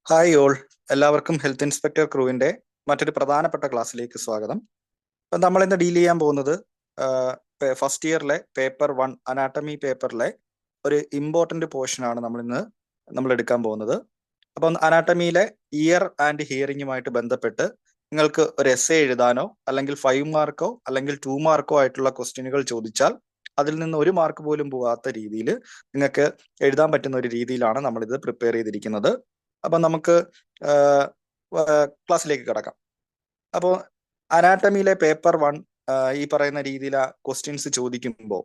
Hi all, എല്ലാവർക്കും health inspector ക്രൂവിന്റെ മറ്റൊരു പ്രധാനപ്പെട്ട ക്ലാസ്സിലേക്ക് സ്വാഗതം. അപ്പം നമ്മൾ ഇന്ന് ഡീൽ ചെയ്യാൻ പോകുന്നത് ഫസ്റ്റ് ഇയറിലെ പേപ്പർ 1 അനാട്ടമി പേപ്പറിലെ ഒരു ഇമ്പോർട്ടന്റ് പോർഷൻ ആണ് നമ്മൾ എടുക്കാൻ പോകുന്നത്. അപ്പം അനാട്ടമിയിലെ ഇയർ ആൻഡ് ഹിയറിംഗുമായിട്ട് ബന്ധപ്പെട്ട് നിങ്ങൾക്ക് ഒരു എസ്സേ എഴുതാനോ അല്ലെങ്കിൽ 5 മാർക്കോ അല്ലെങ്കിൽ 2 മാർക്കോ ആയിട്ടുള്ള ക്വസ്റ്റ്യനുകൾ ചോദിച്ചാൽ അതിൽ നിന്ന് 1 മാർക്ക് പോലും പോകാത്ത രീതിയിൽ നിങ്ങൾക്ക് എഴുതാൻ പറ്റുന്ന ഒരു രീതിയിലാണ് നമ്മളിത് പ്രിപ്പയർ ചെയ്തിരിക്കുന്നത്. അപ്പൊ നമുക്ക് ക്ലാസ്സിലേക്ക് കിടക്കാം. അപ്പോൾ അനാട്ടമിയിലെ പേപ്പർ 1 ഈ പറയുന്ന രീതിയിൽ ക്വസ്റ്റ്യൻസ് ചോദിക്കുമ്പോൾ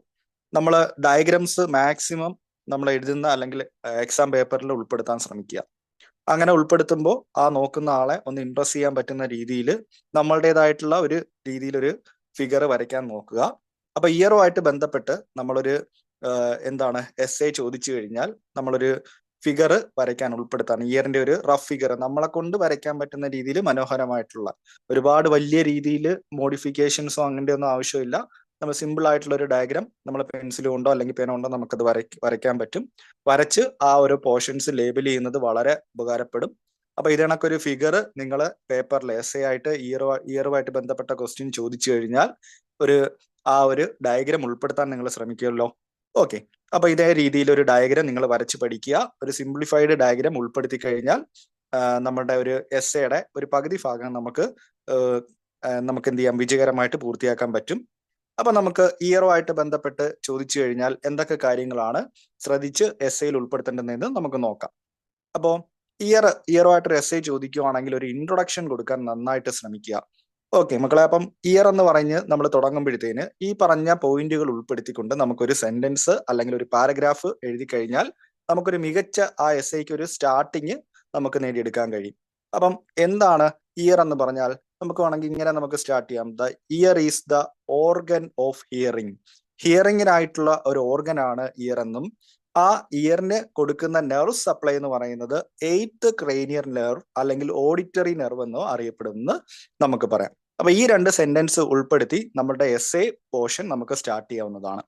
നമ്മൾ ഡയഗ്രംസ് മാക്സിമം നമ്മൾ എഴുതുന്ന അല്ലെങ്കിൽ എക്സാം പേപ്പറിൽ ഉൾപ്പെടുത്താൻ ശ്രമിക്കുക. അങ്ങനെ ഉൾപ്പെടുത്തുമ്പോൾ ആ നോക്കുന്ന ആളെ ഒന്ന് ഇംപ്രസ് ചെയ്യാൻ പറ്റുന്ന രീതിയിൽ നമ്മളുടേതായിട്ടുള്ള ഒരു രീതിയിലൊരു ഫിഗർ വരയ്ക്കാൻ നോക്കുക. അപ്പൊ ഇയറുമായിട്ട് ബന്ധപ്പെട്ട് നമ്മളൊരു എന്താണ് എസ്സേ ചോദിച്ചു കഴിഞ്ഞാൽ നമ്മളൊരു ഫിഗർ വരയ്ക്കാൻ ഉൾപ്പെടുത്താൻ, ഇയറിന്റെ ഒരു റഫ് ഫിഗർ നമ്മളെ കൊണ്ട് വരയ്ക്കാൻ പറ്റുന്ന രീതിയിൽ മനോഹരമായിട്ടുള്ള, ഒരുപാട് വലിയ രീതിയിൽ മോഡിഫിക്കേഷൻസോ അങ്ങനത്തെ ഒന്നും ആവശ്യമില്ല. നമ്മൾ സിമ്പിൾ ആയിട്ടുള്ള ഒരു ഡയഗ്രാം നമ്മൾ പെൻസിൽ കൊണ്ടോ അല്ലെങ്കിൽ പേന കൊണ്ടോ നമുക്കത് വരയ്ക്കാൻ പറ്റും. വരച്ച് ആ ഒരു പോർഷൻസ് ലേബൽ ചെയ്യുന്നത് വളരെ ഉപകാരപ്പെടും. അപ്പൊ ഇത് കണക്കൊരു ഫിഗർ നിങ്ങൾ പേപ്പറിൽ എസ്സേ ആയിട്ട് ഇയറുമായിട്ട് ബന്ധപ്പെട്ട ക്വസ്റ്റ്യൻ ചോദിച്ചു കഴിഞ്ഞാൽ ആ ഒരു ഡയഗ്രാം ഉൾപ്പെടുത്താൻ നിങ്ങൾ ശ്രമിക്കുമല്ലോ. ഓക്കെ, അപ്പൊ ഇതേ രീതിയിൽ ഒരു ഡയഗ്രാം നിങ്ങൾ വരച്ച് പഠിക്കുക. ഒരു സിംപ്ലിഫൈഡ് ഡയഗ്രാം ഉൾപ്പെടുത്തി കഴിഞ്ഞാൽ നമ്മുടെ ഒരു എസ്സേയുടെ ഒരു പകുതി ഭാഗം നമുക്ക് എന്ത് ചെയ്യാം, വിജയകരമായിട്ട് പൂർത്തിയാക്കാൻ പറ്റും. അപ്പൊ നമുക്ക് ഇയറുമായിട്ട് ബന്ധപ്പെട്ട് ചോദിച്ചു കഴിഞ്ഞാൽ എന്തൊക്കെ കാര്യങ്ങളാണ് ശ്രദ്ധിച്ച് എസ്സേയിൽ ഉൾപ്പെടുത്തേണ്ടതെന്ന് നമുക്ക് നോക്കാം. അപ്പോൾ ഇയറുമായിട്ടൊരു എസ്സേ ചോദിക്കുവാണെങ്കിൽ ഒരു ഇൻട്രൊഡക്ഷൻ കൊടുക്കാൻ നന്നായിട്ട് ശ്രമിക്കുക. ഓക്കെ മക്കളെ, അപ്പം ഇയർ എന്ന് പറഞ്ഞ് നമ്മൾ തുടങ്ങുമ്പോഴത്തേന് ഈ പറഞ്ഞ പോയിന്റുകൾ ഉൾപ്പെടുത്തിക്കൊണ്ട് നമുക്കൊരു സെന്റൻസ് അല്ലെങ്കിൽ ഒരു പാരഗ്രാഫ് എഴുതി കഴിഞ്ഞാൽ നമുക്കൊരു മികച്ച ആ എസ്സേക്ക് ഒരു സ്റ്റാർട്ടിങ് നമുക്ക് നേടിയെടുക്കാൻ കഴിയും. അപ്പം എന്താണ് ഇയർ എന്ന് പറഞ്ഞാൽ നമുക്ക് വേണമെങ്കിൽ ഇങ്ങനെ നമുക്ക് സ്റ്റാർട്ട് ചെയ്യാം. The ear is the organ of hearing. ഹിയറിംഗിനായിട്ടുള്ള ഒരു ഓർഗൻ ആണ് ഇയർ എന്നും ആ ഇയറിന് കൊടുക്കുന്ന നെർവ് സപ്ലൈ എന്ന് പറയുന്നത് 8th ക്രേനിയർ നെർവ് അല്ലെങ്കിൽ ഓഡിറ്ററി നെർവ് എന്നോ അറിയപ്പെടുമെന്ന് നമുക്ക് പറയാം. അപ്പൊ ഈ 2 സെന്റൻസ് ഉൾപ്പെടുത്തി നമ്മുടെ എസ്സേ പോർഷൻ നമുക്ക് സ്റ്റാർട്ട് ചെയ്യാവുന്നതാണ്.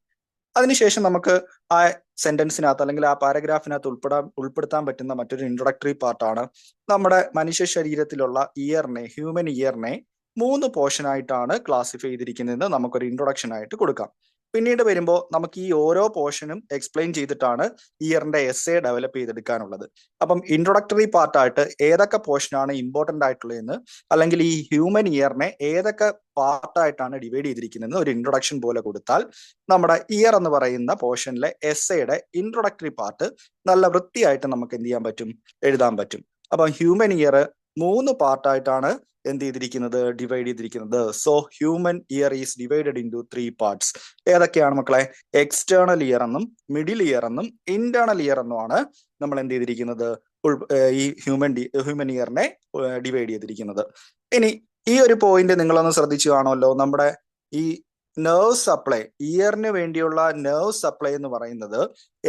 അതിനുശേഷം നമുക്ക് ആ സെന്റൻസിനകത്ത് അല്ലെങ്കിൽ ആ പാരഗ്രാഫിനകത്ത് ഉൾപ്പെടുത്താൻ പറ്റുന്ന മറ്റൊരു ഇൻട്രൊഡക്ടറി പാർട്ടാണ് നമ്മുടെ മനുഷ്യ ശരീരത്തിലുള്ള ഹ്യൂമൻ ഇയറിനെ 3 പോർഷൻ ആയിട്ടാണ് ക്ലാസിഫൈ ചെയ്തിരിക്കുന്നതെന്ന് നമുക്കൊരു ഇൻട്രൊഡക്ഷൻ ആയിട്ട് കൊടുക്കാം. പിന്നീട് വരുമ്പോൾ നമുക്ക് ഈ ഓരോ പോർഷനും എക്സ്പ്ലെയിൻ ചെയ്തിട്ടാണ് ഇയറിന്റെ എസ്സേ ഡെവലപ്പ് ചെയ്തെടുക്കാനുള്ളത്. അപ്പം ഇൻട്രൊഡക്ടറി പാർട്ടായിട്ട് ഏതൊക്കെ പോർഷനാണ് ഇമ്പോർട്ടന്റ് ആയിട്ടുള്ളതെന്ന്, അല്ലെങ്കിൽ ഈ ഹ്യൂമൻ ഇയറിനെ ഏതൊക്കെ പാർട്ടായിട്ടാണ് ഡിവൈഡ് ചെയ്തിരിക്കുന്നതെന്ന് ഒരു ഇൻട്രൊഡക്ഷൻ പോലെ കൊടുത്താൽ നമ്മുടെ ഇയർ എന്ന് പറയുന്ന പോർഷനിലെ എസ്സേയുടെ ഇൻട്രൊഡക്ടറി പാർട്ട് നല്ല വൃത്തിയായിട്ട് നമുക്ക് എന്ത് ചെയ്യാൻ പറ്റും, എഴുതാൻ പറ്റും. അപ്പം ഹ്യൂമൻ ഇയർ 3 പാർട്ടായിട്ടാണ് എന്ത് ചെയ്തിരിക്കുന്നത്, ഡിവൈഡ് ചെയ്തിരിക്കുന്നത്. So human year is divided into 3 parts. ഏതൊക്കെയാണ് മക്കളെ? എക്സ്റ്റേണൽ ഇയർ എന്നും മിഡിൽ ഇയർ എന്നും ഇന്റേണൽ ഇയർ എന്നുമാണ് നമ്മൾ എന്ത് ചെയ്തിരിക്കുന്നത്, ഈ ഹ്യൂമൻ ഇയറിനെ ഡിവൈഡ് ചെയ്തിരിക്കുന്നത്. ഇനി ഈ ഒരു പോയിന്റ് നിങ്ങളൊന്ന് ശ്രദ്ധിച്ചു കാണുമല്ലോ. നമ്മുടെ ഈ നെർവ് സപ്ലൈ, ഇയറിന് വേണ്ടിയുള്ള നെർവ് സപ്ലൈ എന്ന് പറയുന്നത്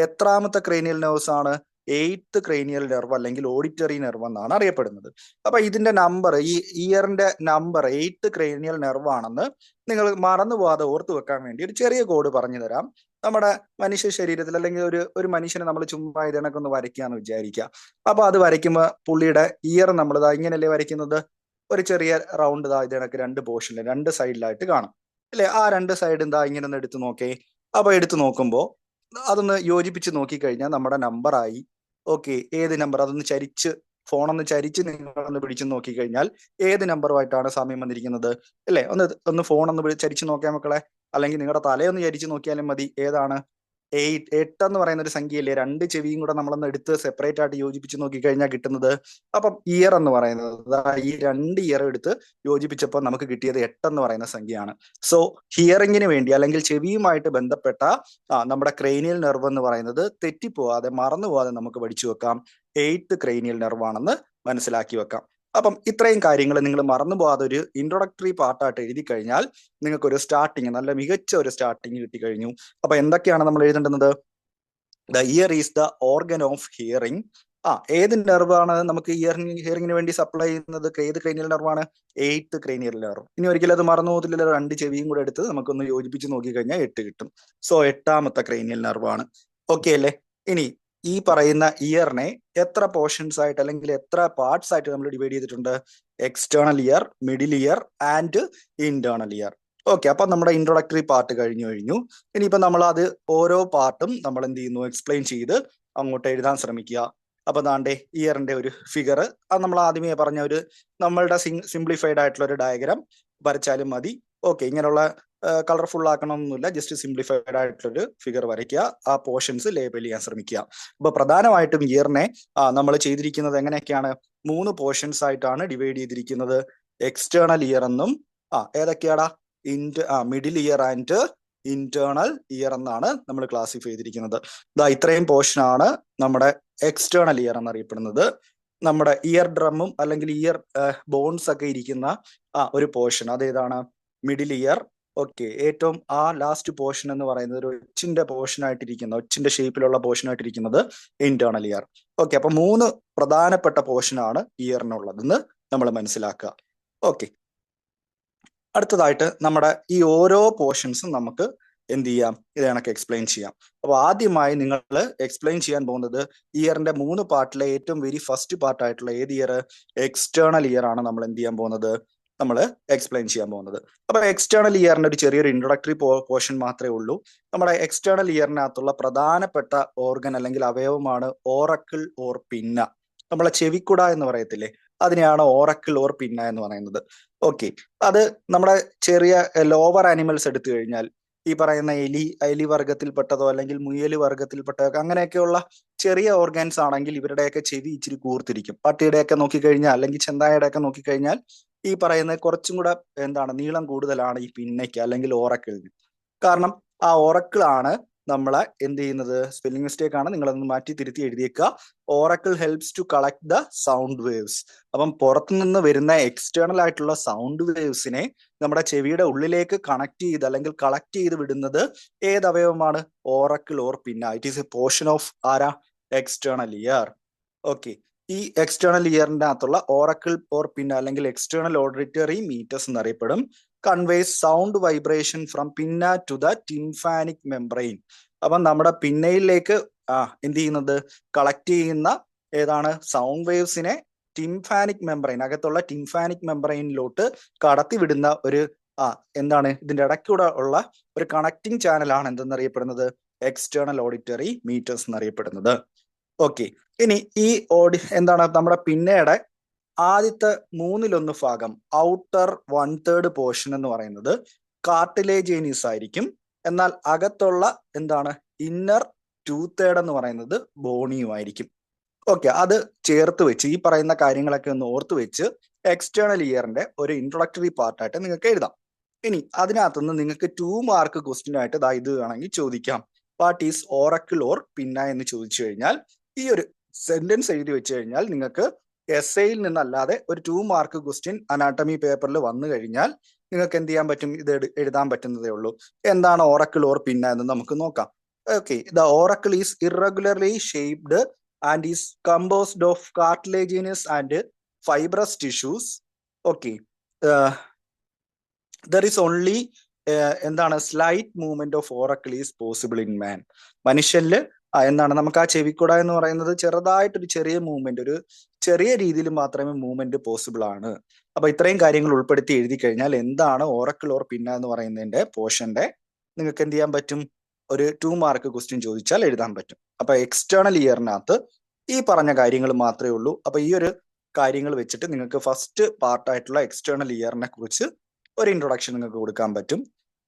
എത്രാമത്തെ ക്രേനിയൽ നെർവ്സ് ആണ്? 8th ക്രേനിയൽ നെർവ് അല്ലെങ്കിൽ ഓഡിറ്ററി നെർവ് എന്നാണ് അറിയപ്പെടുന്നത്. അപ്പൊ ഇതിന്റെ നമ്പർ, ഈ ഇയറിന്റെ നമ്പർ 8th ക്രേനിയൽ നെർവ് ആണെന്ന് നിങ്ങൾ മറന്നു പോകാതെ ഓർത്തു വെക്കാൻ വേണ്ടി ഒരു ചെറിയ കോഡ് പറഞ്ഞു തരാം. നമ്മുടെ മനുഷ്യ ശരീരത്തിൽ അല്ലെങ്കിൽ ഒരു മനുഷ്യനെ നമ്മൾ ചുമ്മാ ഇതിനൊക്കെ ഒന്ന് വരയ്ക്കാന്ന് വിചാരിക്കുക. അപ്പൊ അത് വരയ്ക്കുമ്പോൾ പുള്ളിയുടെ ഇയർ നമ്മൾ ഇങ്ങനെയല്ലേ വരയ്ക്കുന്നത്? ഒരു ചെറിയ റൗണ്ട് ഇതിനൊക്കെ 2 പോർഷനിൽ 2 സൈഡിലായിട്ട് കാണും അല്ലെ? ആ 2 സൈഡ് ഇങ്ങനെ ഒന്ന് എടുത്തു നോക്കേ. അപ്പൊ എടുത്തു നോക്കുമ്പോൾ അതൊന്ന് യോജിപ്പിച്ച് നോക്കിക്കഴിഞ്ഞാൽ നമ്മുടെ നമ്പറായി. ഓക്കെ, ഏത് നമ്പർ? ഫോണൊന്ന് ചരിച്ച് നിങ്ങളൊന്ന് പിടിച്ചു നോക്കിക്കഴിഞ്ഞാൽ ഏത് നമ്പറുമായിട്ടാണ് സാമ്യം വന്നിരിക്കുന്നത് അല്ലെ? ഒന്ന് ഫോണൊന്ന് ചരിച്ചു നോക്കിയാൽ മക്കളെ, അല്ലെങ്കിൽ നിങ്ങളുടെ തലയൊന്ന് ചരിച്ചു നോക്കിയാലും മതി. ഏതാണ്? 8 എന്ന് പറയുന്ന ഒരു സംഖ്യയല്ലേ? 2 ചെവിയും കൂടെ നമ്മളൊന്ന് എടുത്ത് സെപ്പറേറ്റ് ആയിട്ട് യോജിപ്പിച്ച് നോക്കിക്കഴിഞ്ഞാൽ കിട്ടുന്നത്. അപ്പം ഇയർ എന്ന് പറയുന്നത് ഈ 2 ഇയർ എടുത്ത് യോജിപ്പിച്ചപ്പോൾ നമുക്ക് കിട്ടിയത് 8 എന്ന് പറയുന്ന സംഖ്യയാണ്. സോ ഹിയറിംഗിന് വേണ്ടി അല്ലെങ്കിൽ ചെവിയുമായിട്ട് ബന്ധപ്പെട്ട നമ്മുടെ ക്രേനിയൽ നെർവ് എന്ന് പറയുന്നത് തെറ്റിപ്പോവാതെ, മറന്നു പോവാതെ നമുക്ക് പഠിച്ചു വെക്കാം. 8th ക്രേനിയൽ നെർവ് ആണെന്ന് മനസ്സിലാക്കി വെക്കാം. അപ്പം ഇത്രയും കാര്യങ്ങൾ നിങ്ങൾ മറന്നു പോകാതെ ഒരു ഇൻട്രൊഡക്ടറി പാർട്ടായിട്ട് എഴുതി കഴിഞ്ഞാൽ നിങ്ങൾക്ക് ഒരു സ്റ്റാർട്ടിങ്, നല്ല മികച്ച ഒരു സ്റ്റാർട്ടിങ് കിട്ടിക്കഴിഞ്ഞു. അപ്പൊ എന്തൊക്കെയാണ് നമ്മൾ എഴുതേണ്ടത്? The ear is the organ of hearing. ഏത് നെർവാണ് നമുക്ക് ഹിയറിംഗിന് വേണ്ടി സപ്ലൈ ചെയ്യുന്നത്? ഏത് ക്രേനിയൽ നെർവാണ്? 8th cranial nerve. ഇനി ഒരിക്കലും അത് മറന്നു പോകത്തില്ലല്ലോ. 2 ചെവിയും കൂടെ എടുത്ത് നമുക്കൊന്ന് യോജിപ്പിച്ച് നോക്കി കഴിഞ്ഞാൽ 8 കിട്ടും. സോ 8ാമത്തെ ക്രേനിയൽ നെർവാണ്. ഓക്കെ അല്ലേ? ഇനി ഈ പറയുന്ന ഇയറിനെ എത്ര പോർഷൻസ് ആയിട്ട് അല്ലെങ്കിൽ എത്ര പാർട്സ് ആയിട്ട് നമ്മൾ ഡിവൈഡ് ചെയ്തിട്ടുണ്ട്? External year, middle ear and internal ear. Okay, അപ്പൊ നമ്മുടെ ഇൻട്രൊഡക്ടറി പാർട്ട് കഴിഞ്ഞു. ഇനിയിപ്പോ നമ്മൾ അത് ഓരോ പാർട്ടും നമ്മൾ എന്ത് ചെയ്യുന്നു, എക്സ്പ്ലെയിൻ ചെയ്ത് അങ്ങോട്ട് എഴുതാൻ ശ്രമിക്കുക. അപ്പൊ ദാണ്ടെ ഇയറിന്റെ ഒരു ഫിഗർ, അത് നമ്മൾ ആദ്യമേ പറഞ്ഞ ഒരു നമ്മളുടെ സിംപ്ലിഫൈഡ് ആയിട്ടുള്ള ഒരു ഡയഗ്രാം വരച്ചാലും മതി. ഓക്കെ, ഇങ്ങനെയുള്ള കളർഫുൾ ആക്കണമെന്നൊന്നുമില്ല, ജസ്റ്റ് സിംപ്ലിഫൈഡ് ആയിട്ടുള്ളൊരു ഫിഗർ വരയ്ക്കുക, ആ പോർഷൻസ് ലേബൽ ചെയ്യാൻ ശ്രമിക്കുക. അപ്പൊ പ്രധാനമായിട്ടും ഇയറിനെ നമ്മൾ ചെയ്തിരിക്കുന്നത് എങ്ങനെയൊക്കെയാണ്? 3 പോർഷൻസ് ആയിട്ടാണ് ഡിവൈഡ് ചെയ്തിരിക്കുന്നത്. എക്സ്റ്റേണൽ ഇയർ എന്നും ഏതൊക്കെയാടാ? Middle ear and internal ear എന്നാണ് നമ്മൾ ക്ലാസിഫൈ ചെയ്തിരിക്കുന്നത്. ഇത്രയും പോർഷൻ ആണ് നമ്മുടെ എക്സ്റ്റേണൽ ഇയർ എന്നറിയപ്പെടുന്നത്. നമ്മുടെ ഇയർ ഡ്രമ്മും അല്ലെങ്കിൽ ഇയർ ബോൺസ് ഒക്കെ ഇരിക്കുന്ന ഒരു പോർഷൻ അതേതാണ്? Middle ear. ഓക്കെ, ഏറ്റവും ലാസ്റ്റ് പോർഷൻ എന്ന് പറയുന്നത് ഒരു ഒച്ചിന്റെ പോർഷൻ ആയിട്ടിരിക്കുന്ന, ഒച്ചിന്റെ ഷേപ്പിലുള്ള പോർഷൻ ആയിട്ടിരിക്കുന്നത് ഇന്റേണൽ ഇയർ. ഓക്കെ, അപ്പൊ 3 പ്രധാനപ്പെട്ട പോർഷൻ ആണ് ഇയറിനുള്ളതെന്ന് നമ്മൾ മനസ്സിലാക്കുക. ഓക്കെ, അടുത്തതായിട്ട് നമ്മുടെ ഈ ഓരോ പോർഷൻസും നമുക്ക് എന്ത് ചെയ്യാം, ഇത് കണക്ക് എക്സ്പ്ലെയിൻ ചെയ്യാം. അപ്പൊ ആദ്യമായി നിങ്ങൾ എക്സ്പ്ലെയിൻ ചെയ്യാൻ പോകുന്നത് ഇയറിന്റെ 3 പാർട്ടിലെ ഏറ്റവും വെരി ഫസ്റ്റ് പാർട്ട് ആയിട്ടുള്ള ഏത് ഇയർ? എക്സ്റ്റേണൽ ഇയർ ആണ് നമ്മൾ എന്ത് ചെയ്യാൻ പോകുന്നത്, നമ്മൾ എക്സ്പ്ലെയിൻ ചെയ്യാൻ പോകുന്നത്. അപ്പൊ എക്സ്റ്റേണൽ ഇയറിന്റെ ഒരു ചെറിയൊരു ഇൻട്രൊഡക്ടറി പോർഷൻ മാത്രമേ ഉള്ളൂ. നമ്മുടെ എക്സ്റ്റേണൽ ഇയറിനകത്തുള്ള പ്രധാനപ്പെട്ട ഓർഗൻ അല്ലെങ്കിൽ അവയവമാണ് ഓറക്കിൾ ഓർ പിന്ന. നമ്മളെ ചെവിക്കുട എന്ന് പറയത്തില്ലേ, അതിനെയാണ് ഓറക്കിൾ ഓർ പിന്ന എന്ന് പറയുന്നത്. ഓക്കെ, അത് നമ്മുടെ ചെറിയ ലോവർ ആനിമൽസ് എടുത്തു കഴിഞ്ഞാൽ ഈ പറയുന്ന എലി വർഗത്തിൽപ്പെട്ടതോ അല്ലെങ്കിൽ മുയൽ വർഗത്തിൽപ്പെട്ടതോ അങ്ങനെയൊക്കെയുള്ള ചെറിയ ഓർഗൻസ് ആണെങ്കിൽ ഇവരുടെയൊക്കെ ചെവി ഇച്ചിരി കൂർത്തിരിക്കും. പട്ടിയുടെയൊക്കെ നോക്കിക്കഴിഞ്ഞാൽ അല്ലെങ്കിൽ ചെന്നായയുടെയൊക്കെ നോക്കിക്കഴിഞ്ഞാൽ ഈ പറയുന്ന കുറച്ചും കൂടെ നീളം കൂടുതലാണ് ഈ പിന്നയ്ക്ക് അല്ലെങ്കിൽ ഓറക്കിളിന്. കാരണം ആ ഓറക്കിളാണ് നമ്മളെ എന്ത് ചെയ്യുന്നത്, സ്പെല്ലിംഗ് മിസ്റ്റേക്ക് ആണ്, നിങ്ങളതൊന്ന് മാറ്റി തിരുത്തി എഴുതിയേക്കുക. Auricle helps to collect the sound waves. അപ്പം പുറത്തുനിന്ന് വരുന്ന എക്സ്റ്റേണൽ ആയിട്ടുള്ള സൗണ്ട് വേവ്സിനെ നമ്മുടെ ചെവിയുടെ ഉള്ളിലേക്ക് കണക്ട് ചെയ്ത് അല്ലെങ്കിൽ കളക്ട് ചെയ്ത് വിടുന്നത് ഏത് അവയവമാണ്? Auricle or pinna. It is a portion of external ear. Okay, ഈ എക്സ്റ്റേണൽ ഇയറിന്റെ അകത്തുള്ള ഓറക്കിൾ ഓർ പിന്ന അല്ലെങ്കിൽ എക്സ്റ്റേണൽ ഓഡിറ്ററി മീറ്റേഴ്സ് എന്നറിയപ്പെടും. Conveys sound vibration from pinna to the tympanic membrane. അപ്പം നമ്മുടെ പിന്നയിലേക്ക് എന്ത് ചെയ്യുന്നത്, കളക്ട് ചെയ്യുന്ന ഏതാണ്? സൗണ്ട് വേവ്സിനെ ടിംഫാനിക് മെംബ്രെയിൻ, അകത്തുള്ള ടിംഫാനിക് മെംബ്രെയിനിലോട്ട് കടത്തിവിടുന്ന ഒരു ഇതിന്റെ ഇടയ്ക്കൂടെ ഉള്ള ഒരു കണക്ടിങ് ചാനലാണ് എന്തെന്നറിയപ്പെടുന്നത്? എക്സ്റ്റേണൽ ഓഡിറ്ററി മീറ്റേഴ്സ് എന്നറിയപ്പെടുന്നത്. ഓക്കെ, ഇനി ഈ നമ്മുടെ പിന്നയുടെ ആദ്യത്തെ 1/3 ഭാഗം, ഔട്ടർ 1/3 പോർഷൻ എന്ന് പറയുന്നത് കാർട്ടിലേജേനിയസ് ആയിരിക്കും. എന്നാൽ അകത്തുള്ള ഇന്നർ 2/3 എന്ന് പറയുന്നത് ബോണിയുമായിരിക്കും. ഓക്കെ, അത് ചേർത്ത് വെച്ച് ഈ പറയുന്ന കാര്യങ്ങളൊക്കെ ഒന്ന് ഓർത്ത് വെച്ച് എക്സ്റ്റേണൽ ഇയറിന്റെ ഒരു ഇൻട്രൊഡക്ടറി പാർട്ടായിട്ട് നിങ്ങൾക്ക് എഴുതാം. ഇനി അതിനകത്തുനിന്ന് നിങ്ങൾക്ക് 2 മാർക്ക് ക്വസ്റ്റ്യൻ ആയിട്ട് ഇത് വേണമെങ്കിൽ ചോദിക്കാം. വാട്ട് ഈസ് ഓറക്കിൾ ഓർ പിന്ന എന്ന് ചോദിച്ചു കഴിഞ്ഞാൽ ഈ ഒരു സെന്റൻസ് എഴുതി വെച്ച് കഴിഞ്ഞാൽ നിങ്ങൾക്ക് എസ്സേയിൽ നിന്നല്ലാതെ ഒരു 2 മാർക്ക് ക്വസ്റ്റ്യൻ അനാട്ടമി പേപ്പറിൽ വന്നു കഴിഞ്ഞാൽ നിങ്ങൾക്ക് എന്ത് ചെയ്യാൻ പറ്റും, ഇത് എഴുതാൻ പറ്റുന്നതേ ഉള്ളൂ. എന്താണ് ഓറക്കിൾ ഓർ പിന്ന എന്ന് നമുക്ക് നോക്കാം. Okay, the auricle is irregularly shaped and is composed of cartilaginous and fibrous tissues. Okay, there is only slight movement of auricle is possible in man. മനുഷ്യനിൽ നമുക്ക് ആ ചെവിക്കുട എന്ന് പറയുന്നത് ചെറുതായിട്ടൊരു ചെറിയ മൂവ്മെന്റ്, ഒരു ചെറിയ രീതിയിൽ മാത്രമേ മൂവ്മെന്റ് പോസിബിൾ ആണ്. അപ്പൊ ഇത്രയും കാര്യങ്ങൾ ഉൾപ്പെടുത്തി എഴുതി കഴിഞ്ഞാൽ എന്താണ് ഓറക്കിൾ ഓർ പിന്ന എന്ന് പറയുന്നതിന്റെ പോർഷന്റെ നിങ്ങൾക്ക് എന്ത് ചെയ്യാൻ പറ്റും, ഒരു 2 മാർക്ക് ക്വസ്റ്റ്യൻ ചോദിച്ചാൽ എഴുതാൻ പറ്റും. അപ്പൊ എക്സ്റ്റേണൽ ഇയറിനകത്ത് ഈ പറഞ്ഞ കാര്യങ്ങൾ മാത്രമേ ഉള്ളൂ. അപ്പൊ ഈ ഒരു കാര്യങ്ങൾ വെച്ചിട്ട് നിങ്ങൾക്ക് ഫസ്റ്റ് പാർട്ടായിട്ടുള്ള എക്സ്റ്റേണൽ ഇയറിനെ കുറിച്ച് ഒരു ഇൻട്രൊഡക്ഷൻ നിങ്ങൾക്ക് കൊടുക്കാൻ പറ്റും.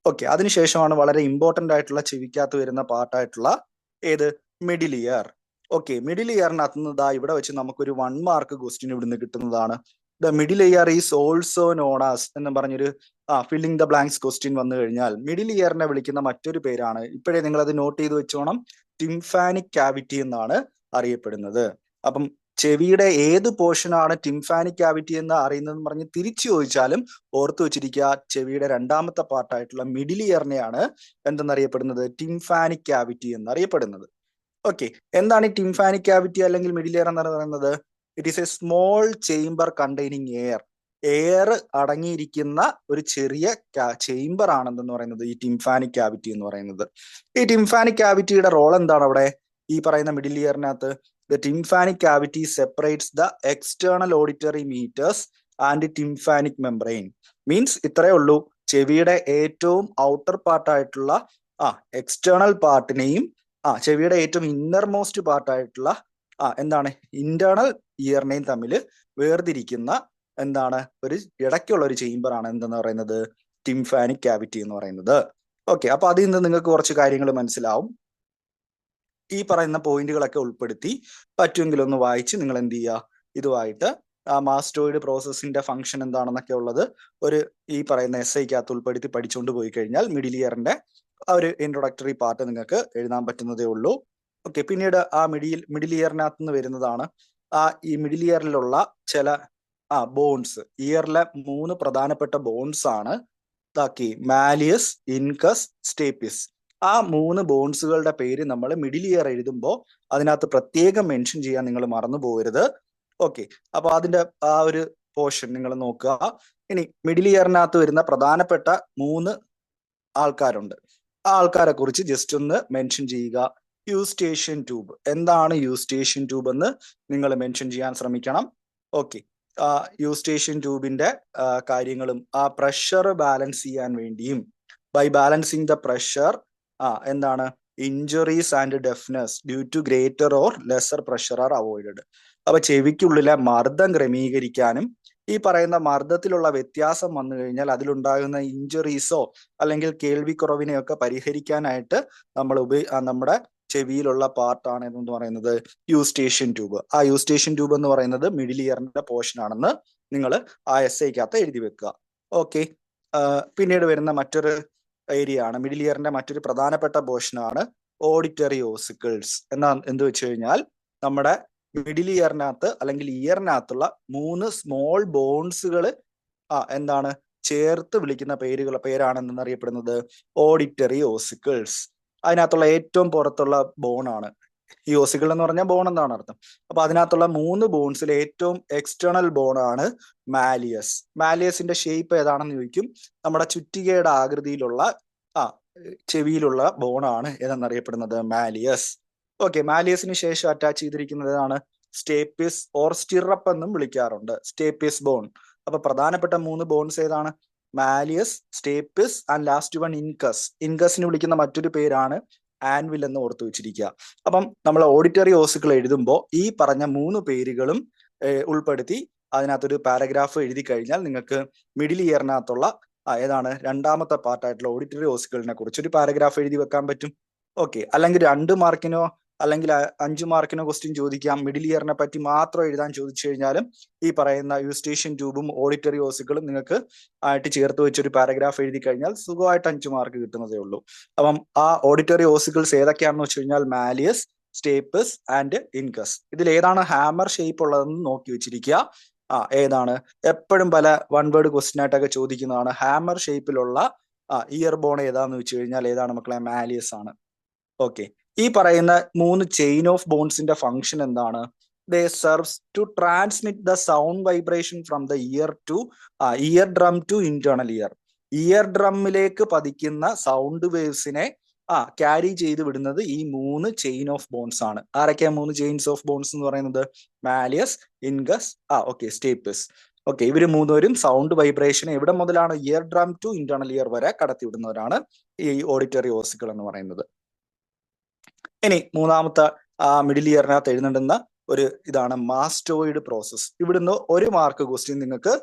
ഓക്കെ, അതിനുശേഷമാണ് വളരെ ഇമ്പോർട്ടന്റ് ആയിട്ടുള്ള ചെവിക്കകത്ത് വരുന്ന പാർട്ടായിട്ടുള്ള ഏത്? Middle ear. ഓക്കെ, മിഡിൽ ഇയറിനകത്ത് നിന്ന് ഇവിടെ വെച്ച് നമുക്കൊരു 1 മാർക്ക് ക്വസ്റ്റ്യൻ ഇവിടുന്ന് കിട്ടുന്നതാണ്. The middle year is also known as എന്ന് പറഞ്ഞൊരു ഫില്ലിംഗ് ദ ബ്ലാങ്ക്സ് ക്വസ്റ്റ്യൻ വന്നു കഴിഞ്ഞാൽ മിഡിൽ ഇയറിനെ വിളിക്കുന്ന മറ്റൊരു പേരാണ്, ഇപ്പോഴേ നിങ്ങൾ അത് നോട്ട് ചെയ്ത് വെച്ചോണം, ടിംഫാനിക് ക്യാവിറ്റി എന്നാണ് അറിയപ്പെടുന്നത്. അപ്പം ചെവിയുടെ ഏത് പോർഷനാണ് ടിംഫാനിക് ക്യാവിറ്റി എന്ന് അറിയുന്നതെന്ന് പറഞ്ഞ് തിരിച്ചു ചോദിച്ചാലും ഓർത്തു വെച്ചിരിക്കുക, ചെവിയുടെ രണ്ടാമത്തെ പാർട്ടായിട്ടുള്ള മിഡിൽ ഇയറിനെയാണ് എന്തെന്നറിയപ്പെടുന്നത്? ടിംഫാനിക് ക്യാവിറ്റി എന്നറിയപ്പെടുന്നത്. ഓക്കെ, എന്താണ് ഈ ടിംഫാനിക് ക്യാവിറ്റി അല്ലെങ്കിൽ മിഡിൽ ഇയർ എന്ന് പറയുന്നത്? It is A small chamber containing air അടങ്ങിയിരിക്കുന്ന ഒരു ചെറിയ ചേംബർ ആണെന്ന് പറയുന്നത് ഈ ടിംഫാനിക് ക്യാവിറ്റി എന്ന് പറയുന്നത്. ഈ ടിംഫാനിക് ക്യാവിറ്റിയുടെ റോൾ എന്താണ് അവിടെ? ഈ പറയുന്ന മിഡിൽ ഇയറിനകത്ത്? The tympanic cavity separates the external auditory meatus and tympanic membrane. Means ഇത്രയേ ഉള്ളൂ, ചെവിയുടെ ഏറ്റവും ഔട്ടർ പാർട്ടായിട്ടുള്ള എക്സ്റ്റേണൽ പാർട്ടിനെയും ചെവിയുടെ ഏറ്റവും ഇന്നർ മോസ്റ്റ് പാർട്ടായിട്ടുള്ള എന്താണ് ഇന്റേണൽ ഇയറിനെയും തമ്മിൽ വേർതിരിക്കുന്ന എന്താണ് ഒരു ഇടയ്ക്കുള്ള ഒരു ചേംബർ ആണ് എന്തെന്ന് പറയുന്നത്? ടിംഫാനിക് ക്യാവിറ്റി എന്ന് പറയുന്നത്. ഓക്കെ, അപ്പൊ അതിൽ നിന്ന് നിങ്ങൾക്ക് കുറച്ച് കാര്യങ്ങൾ മനസ്സിലാവും. ഈ പറയുന്ന പോയിന്റുകളൊക്കെ ഉൾപ്പെടുത്തി പറ്റുമെങ്കിൽ ഒന്ന് വായിച്ച് നിങ്ങൾ എന്ത് ചെയ്യുക, ഇതുമായിട്ട് മാസ്റ്റോയിഡ് പ്രോസസ്സിന്റെ ഫംഗ്ഷൻ എന്താണെന്നൊക്കെ ഉള്ളത് ഒരു ഈ പറയുന്ന എസ്ഐക്കകത്ത് ഉൾപ്പെടുത്തി പഠിച്ചുകൊണ്ട് പോയി കഴിഞ്ഞാൽ മിഡിൽ ഒരു ഇൻട്രൊഡക്ടറി പാർട്ട് നിങ്ങൾക്ക് എഴുതാൻ പറ്റുന്നതേ ഉള്ളൂ. ഓക്കെ, പിന്നീട് മിഡിൽ ഇയറിനകത്ത് നിന്ന് വരുന്നതാണ് ഈ മിഡിൽ ഇയറിലുള്ള ചില ബോൺസ്. ഇയറിലെ 3 പ്രധാനപ്പെട്ട ബോൺസ് ആണ് മാലിയസ്, ഇൻകസ്, സ്റ്റേപ്പിസ്. ആ 3 ബോൺസുകളുടെ പേര് നമ്മൾ മിഡിൽ ഇയർ എഴുതുമ്പോൾ അതിനകത്ത് പ്രത്യേകം മെൻഷൻ ചെയ്യാൻ നിങ്ങൾ മറന്നു പോകരുത്. ഓക്കെ, അപ്പൊ അതിന്റെ ഒരു പോർഷൻ നിങ്ങൾ നോക്കുക. ഇനി മിഡിൽ ഇയറിനകത്ത് വരുന്ന പ്രധാനപ്പെട്ട 3 ആൾക്കാരുണ്ട്. ആ ആൾക്കാരെ കുറിച്ച് ജസ്റ്റ് ഒന്ന് മെൻഷൻ ചെയ്യുക. Eustachian tube. എന്താണ് യൂസ്റ്റേഷ്യൻ ട്യൂബ് എന്ന് നിങ്ങൾ മെൻഷൻ ചെയ്യാൻ ശ്രമിക്കണം. ഓക്കെ, യൂസ്റ്റേഷ്യൻ ട്യൂബിന്റെ കാര്യങ്ങളും പ്രഷർ ബാലൻസ് ചെയ്യാൻ വേണ്ടിയും ബൈ ബാലൻസിങ് ദ പ്രഷർ എന്താണ് injuries and deafness due to greater or lesser pressure are avoided. അപ്പൊ ചെവിക്കുള്ളിലെ മർദ്ദം ക്രമീകരിക്കാനും ഈ പറയുന്ന മർദ്ദത്തിലുള്ള വ്യത്യാസം വന്നു കഴിഞ്ഞാൽ അതിലുണ്ടാകുന്ന ഇഞ്ചുറീസോ അല്ലെങ്കിൽ കേൾവിക്കുറവിനെയൊക്കെ പരിഹരിക്കാനായിട്ട് നമ്മൾ നമ്മുടെ ചെവിയിലുള്ള പാർട്ടാണ് എന്ന് പറയുന്നത് യൂസ്റ്റേഷ്യൻ ട്യൂബ്. ആ യൂസ്റ്റേഷ്യൻ ട്യൂബ് എന്ന് പറയുന്നത് മിഡിൽ ഇയറിന്റെ പോർഷൻ ആണെന്ന് നിങ്ങൾ ആ എസ്ഐക്കകത്ത് എഴുതി വെക്കുക. ഓക്കെ, പിന്നീട് വരുന്ന മറ്റൊരു ഏരിയ ആണ് മിഡിൽ ഇയറിന്റെ മറ്റൊരു പ്രധാനപ്പെട്ട പോർഷനാണ് ഓഡിറ്ററി ഓസിക്കിൾസ്. എന്ത് വെച്ച് കഴിഞ്ഞാൽ നമ്മുടെ മിഡിൽ ഇയറിനകത്ത് അല്ലെങ്കിൽ ഇയറിനകത്തുള്ള 3 സ്മോൾ ബോൺസുകൾ എന്താണ് ചേർത്ത് വിളിക്കുന്ന പേരാണ് എന്തെന്നറിയപ്പെടുന്നത്? Auditory ossicles. അതിനകത്തുള്ള ഏറ്റവും പുറത്തുള്ള ബോണാണ് ഈ ഓസിക്കിൾ എന്ന് പറഞ്ഞാൽ ബോൺ എന്നാണ് അർത്ഥം. അപ്പൊ അതിനകത്തുള്ള 3 ബോൺസിൽ ഏറ്റവും എക്സ്റ്റേണൽ ബോണാണ് മാലിയസ്. മാലിയസിന്റെ ഷേപ്പ് ഏതാണെന്ന് ചോദിക്കും. നമ്മുടെ ചുറ്റികയുടെ ആകൃതിയിലുള്ള ചെവിയിലുള്ള ബോണാണ് ഏതെന്നറിയപ്പെടുന്നത്? മാലിയസ്. ഓക്കെ, മാലിയസിന് ശേഷം അറ്റാച്ച് ചെയ്തിരിക്കുന്നതാണ് സ്റ്റേപ്പിസ് ഓർ സ്റ്റിറപ്പ് എന്നും വിളിക്കാറുണ്ട്. Stapes bone. അപ്പൊ പ്രധാനപ്പെട്ട 3 ബോൺസ് ഏതാണ്? Malleus, stapes and last one incus. ഇൻകസിന് വിളിക്കുന്ന മറ്റൊരു പേരാണ് ആൻവിൽ എന്ന് ഓർത്തു വെച്ചിരിക്കുക. അപ്പം നമ്മൾ ഓഡിറ്ററി ഓസിക്കിൾ എഴുതുമ്പോൾ ഈ പറഞ്ഞ 3 പേരുകളും ഉൾപ്പെടുത്തി അതിനകത്തൊരു പാരഗ്രാഫ് എഴുതി കഴിഞ്ഞാൽ നിങ്ങൾക്ക് മിഡിൽ ഇയറിനകത്തുള്ള ഏതാണ് രണ്ടാമത്തെ പാർട്ടായിട്ടുള്ള ഓഡിറ്ററി ഓസിക്കിളിനെ കുറിച്ച് ഒരു പാരഗ്രാഫ് എഴുതി വെക്കാൻ പറ്റും. ഓക്കെ, അല്ലെങ്കിൽ 2 മാർക്കിനോ അല്ലെങ്കിൽ 5 മാർക്കിനോ ക്വസ്റ്റ്യൻ ചോദിക്കാം. മിഡിൽ ഇയറിനെ പറ്റി മാത്രം എഴുതാൻ ചോദിച്ചു കഴിഞ്ഞാലും ഈ പറയുന്ന യൂസ്റ്റേഷ്യൻ ട്യൂബും ഓഡിറ്ററി ഓസിക്കിളും നിങ്ങൾക്ക് ആയിട്ട് ചേർത്ത് വെച്ചൊരു പാരഗ്രാഫ് എഴുതി കഴിഞ്ഞാൽ സുഖമായിട്ട് 5 മാർക്ക് കിട്ടുന്നതേ ഉള്ളൂ. അപ്പം ആ ഓഡിറ്ററി ഓസിക്കിൾസ് ഏതൊക്കെയാണെന്ന് വെച്ച് കഴിഞ്ഞാൽ മാലിയസ്, സ്റ്റേപ്പിസ് ആൻഡ് ഇൻകസ്. ഇതിൽ ഏതാണ് ഹാമർ ഷേപ്പ് ഉള്ളതെന്ന് നോക്കി വെച്ചിരിക്കുക. ഏതാണ് എപ്പോഴും പല 1 വേർഡ് ക്വസ്റ്റ്യൻ ആയിട്ടൊക്കെ ചോദിക്കുന്നതാണ്. ഹാമർ ഷേപ്പിലുള്ള ഇയർ ബോൺ ഏതാന്ന് വെച്ച് കഴിഞ്ഞാൽ ഏതാണ് മക്കളെ? മാലിയസ് ആണ്. ഓക്കെ, ഈ പറയുന്ന 3 ചെയിൻ ഓഫ് ബോൺസിന്റെ ഫംഗ്ഷൻ എന്താണ്? They serves to transmit the sound vibration from the ear drum to internal ear. Ear ഡ്രമ്മിലേക്ക് പതിക്കുന്ന സൗണ്ട് വേവ്സിനെ ക്യാരി ചെയ്ത് വിടുന്നത് ഈ 3 ചെയിൻ ഓഫ് ബോൺസ് ആണ്. ആരൊക്കെയാ 3 ചെയിൻസ് ഓഫ് ബോൺസ് എന്ന് പറയുന്നത്? Malleus, incus, stapes. ഓക്കെ, ഇവര് 3 പേരും സൗണ്ട് വൈബ്രേഷൻ എവിടെ മുതലാണ്? Ear drum to internal ear വരെ കടത്തിവിടുന്നവരാണ് ഈ ഓഡിറ്ററി ഓസിക്കിൾ എന്ന് പറയുന്നത്. ഇനി മൂന്നാമത്തെ മിഡിൽ ഇയറിനകത്ത് എഴുതേണ്ടുന്ന ഒരു ഇതാണ് മാസ്റ്റോയിഡ് പ്രോസസ്. ഇവിടുന്ന് 1 മാർക്ക് ക്വസ്റ്റ്യൻ നിങ്ങൾക്ക്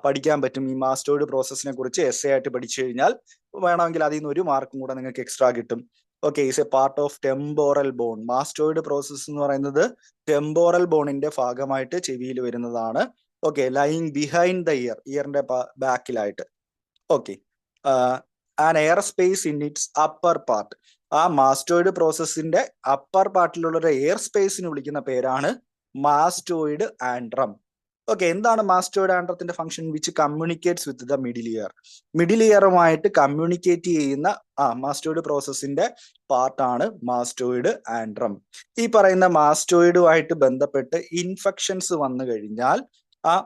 പഠിക്കാൻ പറ്റും. ഈ മാസ്റ്റോയിഡ് പ്രോസസ്സിനെ കുറിച്ച് എസ് ആയിട്ട് പഠിച്ചു കഴിഞ്ഞാൽ വേണമെങ്കിൽ അതിൽ നിന്ന് 1 മാർക്കും കൂടെ നിങ്ങൾക്ക് എക്സ്ട്രാ കിട്ടും. Okay, is a part of temporal bone. Mastoid process എന്ന് പറയുന്നത് ടെമ്പോറൽ ബോണിന്റെ ഭാഗമായിട്ട് ചെവിയിൽ വരുന്നതാണ്. ഓക്കെ, ലൈങ് ബിഹൈൻഡ് ദ ഇയറിന്റെ ബാക്കിലായിട്ട്. Okay, an air space in its upper part. ആ മാസ്റ്റോയിഡ് പ്രോസസ്സിന്റെ അപ്പർ പാർട്ടിലുള്ള ഒരു എയർ സ്പേസിന് വിളിക്കുന്ന പേരാണ് മാസ്റ്റോയിഡ് ആൻഡ്രം. ഓക്കെ, എന്താണ് മാസ്റ്റോയിഡ് ആൻഡ്രത്തിന്റെ function? Which communicates with the middle ear. Middle ഇയറുമായിട്ട് കമ്മ്യൂണിക്കേറ്റ് ചെയ്യുന്ന മാസ്റ്റോയിഡ് പ്രോസസ്സിന്റെ പാർട്ടാണ് മാസ്റ്റോയിഡ് ആൻഡ്രം. ഈ പറയുന്ന മാസ്റ്റോയിഡുമായിട്ട് ബന്ധപ്പെട്ട് ഇൻഫെക്ഷൻസ് വന്നു കഴിഞ്ഞാൽ ആ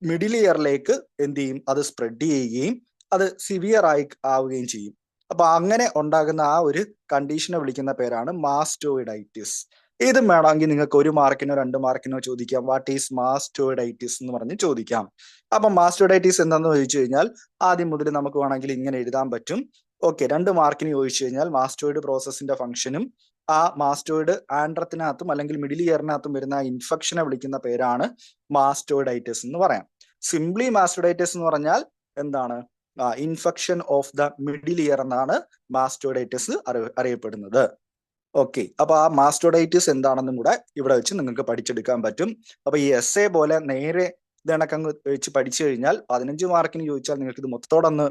മിഡിൽ ഇയറിലേക്ക് എന്ത് ചെയ്യും? അത് സ്പ്രെഡ് ചെയ്യുകയും അത് സിവിയർ ആവുകയും ചെയ്യും. അപ്പൊ അങ്ങനെ ഉണ്ടാകുന്ന ആ ഒരു കണ്ടീഷനെ വിളിക്കുന്ന പേരാണ് മാസ്റ്റോയിഡൈറ്റിസ്. ഇതും വേണമെങ്കിൽ നിങ്ങൾക്ക് 1 മാർക്കിനോ 2 മാർക്കിനോ ചോദിക്കാം. വാട്ട് ഈസ് മാസ്റ്റോയിഡൈറ്റിസ് എന്ന് പറഞ്ഞ് ചോദിക്കാം. അപ്പൊ മാസ്റ്റോയിഡൈറ്റിസ് എന്താണെന്ന് ചോദിച്ചു കഴിഞ്ഞാൽ ആദ്യം മുതൽ നമുക്ക് വേണമെങ്കിൽ ഇങ്ങനെ എഴുതാൻ പറ്റും. ഓക്കെ, 2 മാർക്കിന് ചോദിച്ചു കഴിഞ്ഞാൽ മാസ്റ്റോയിഡ് പ്രോസസ്സിന്റെ ഫംഗ്ഷനും ആ മാസ്റ്റോയിഡ് ആൻഡ്രത്തിനകത്തും അല്ലെങ്കിൽ മിഡിൽ ഇയറിനകത്തും വരുന്ന ഇൻഫെക്ഷനെ വിളിക്കുന്ന പേരാണ് മാസ്റ്റോയിഡൈറ്റിസ് എന്ന് പറയാം. സിംപ്ലി മാസ്റ്റോയിഡൈറ്റിസ് എന്ന് പറഞ്ഞാൽ എന്താണ്? Infection of the middle year എന്നാണ് മാസ്റ്റോയിഡൈറ്റിസ് അറിയപ്പെടുന്നത്. ഓക്കെ, അപ്പൊ ആ മാസ്റ്റോയിഡൈറ്റിസ് എന്താണെന്നും കൂടെ ഇവിടെ വെച്ച് നിങ്ങൾക്ക് പഠിച്ചെടുക്കാൻ പറ്റും. അപ്പൊ ഈ എസ്സേ പോലെ നേരെ ഇതണക്കങ്ങ് വെച്ച് പഠിച്ചു കഴിഞ്ഞാൽ 15 മാർക്കിന് ചോദിച്ചാൽ നിങ്ങൾക്ക് ഇത് മൊത്തത്തോടൊന്ന്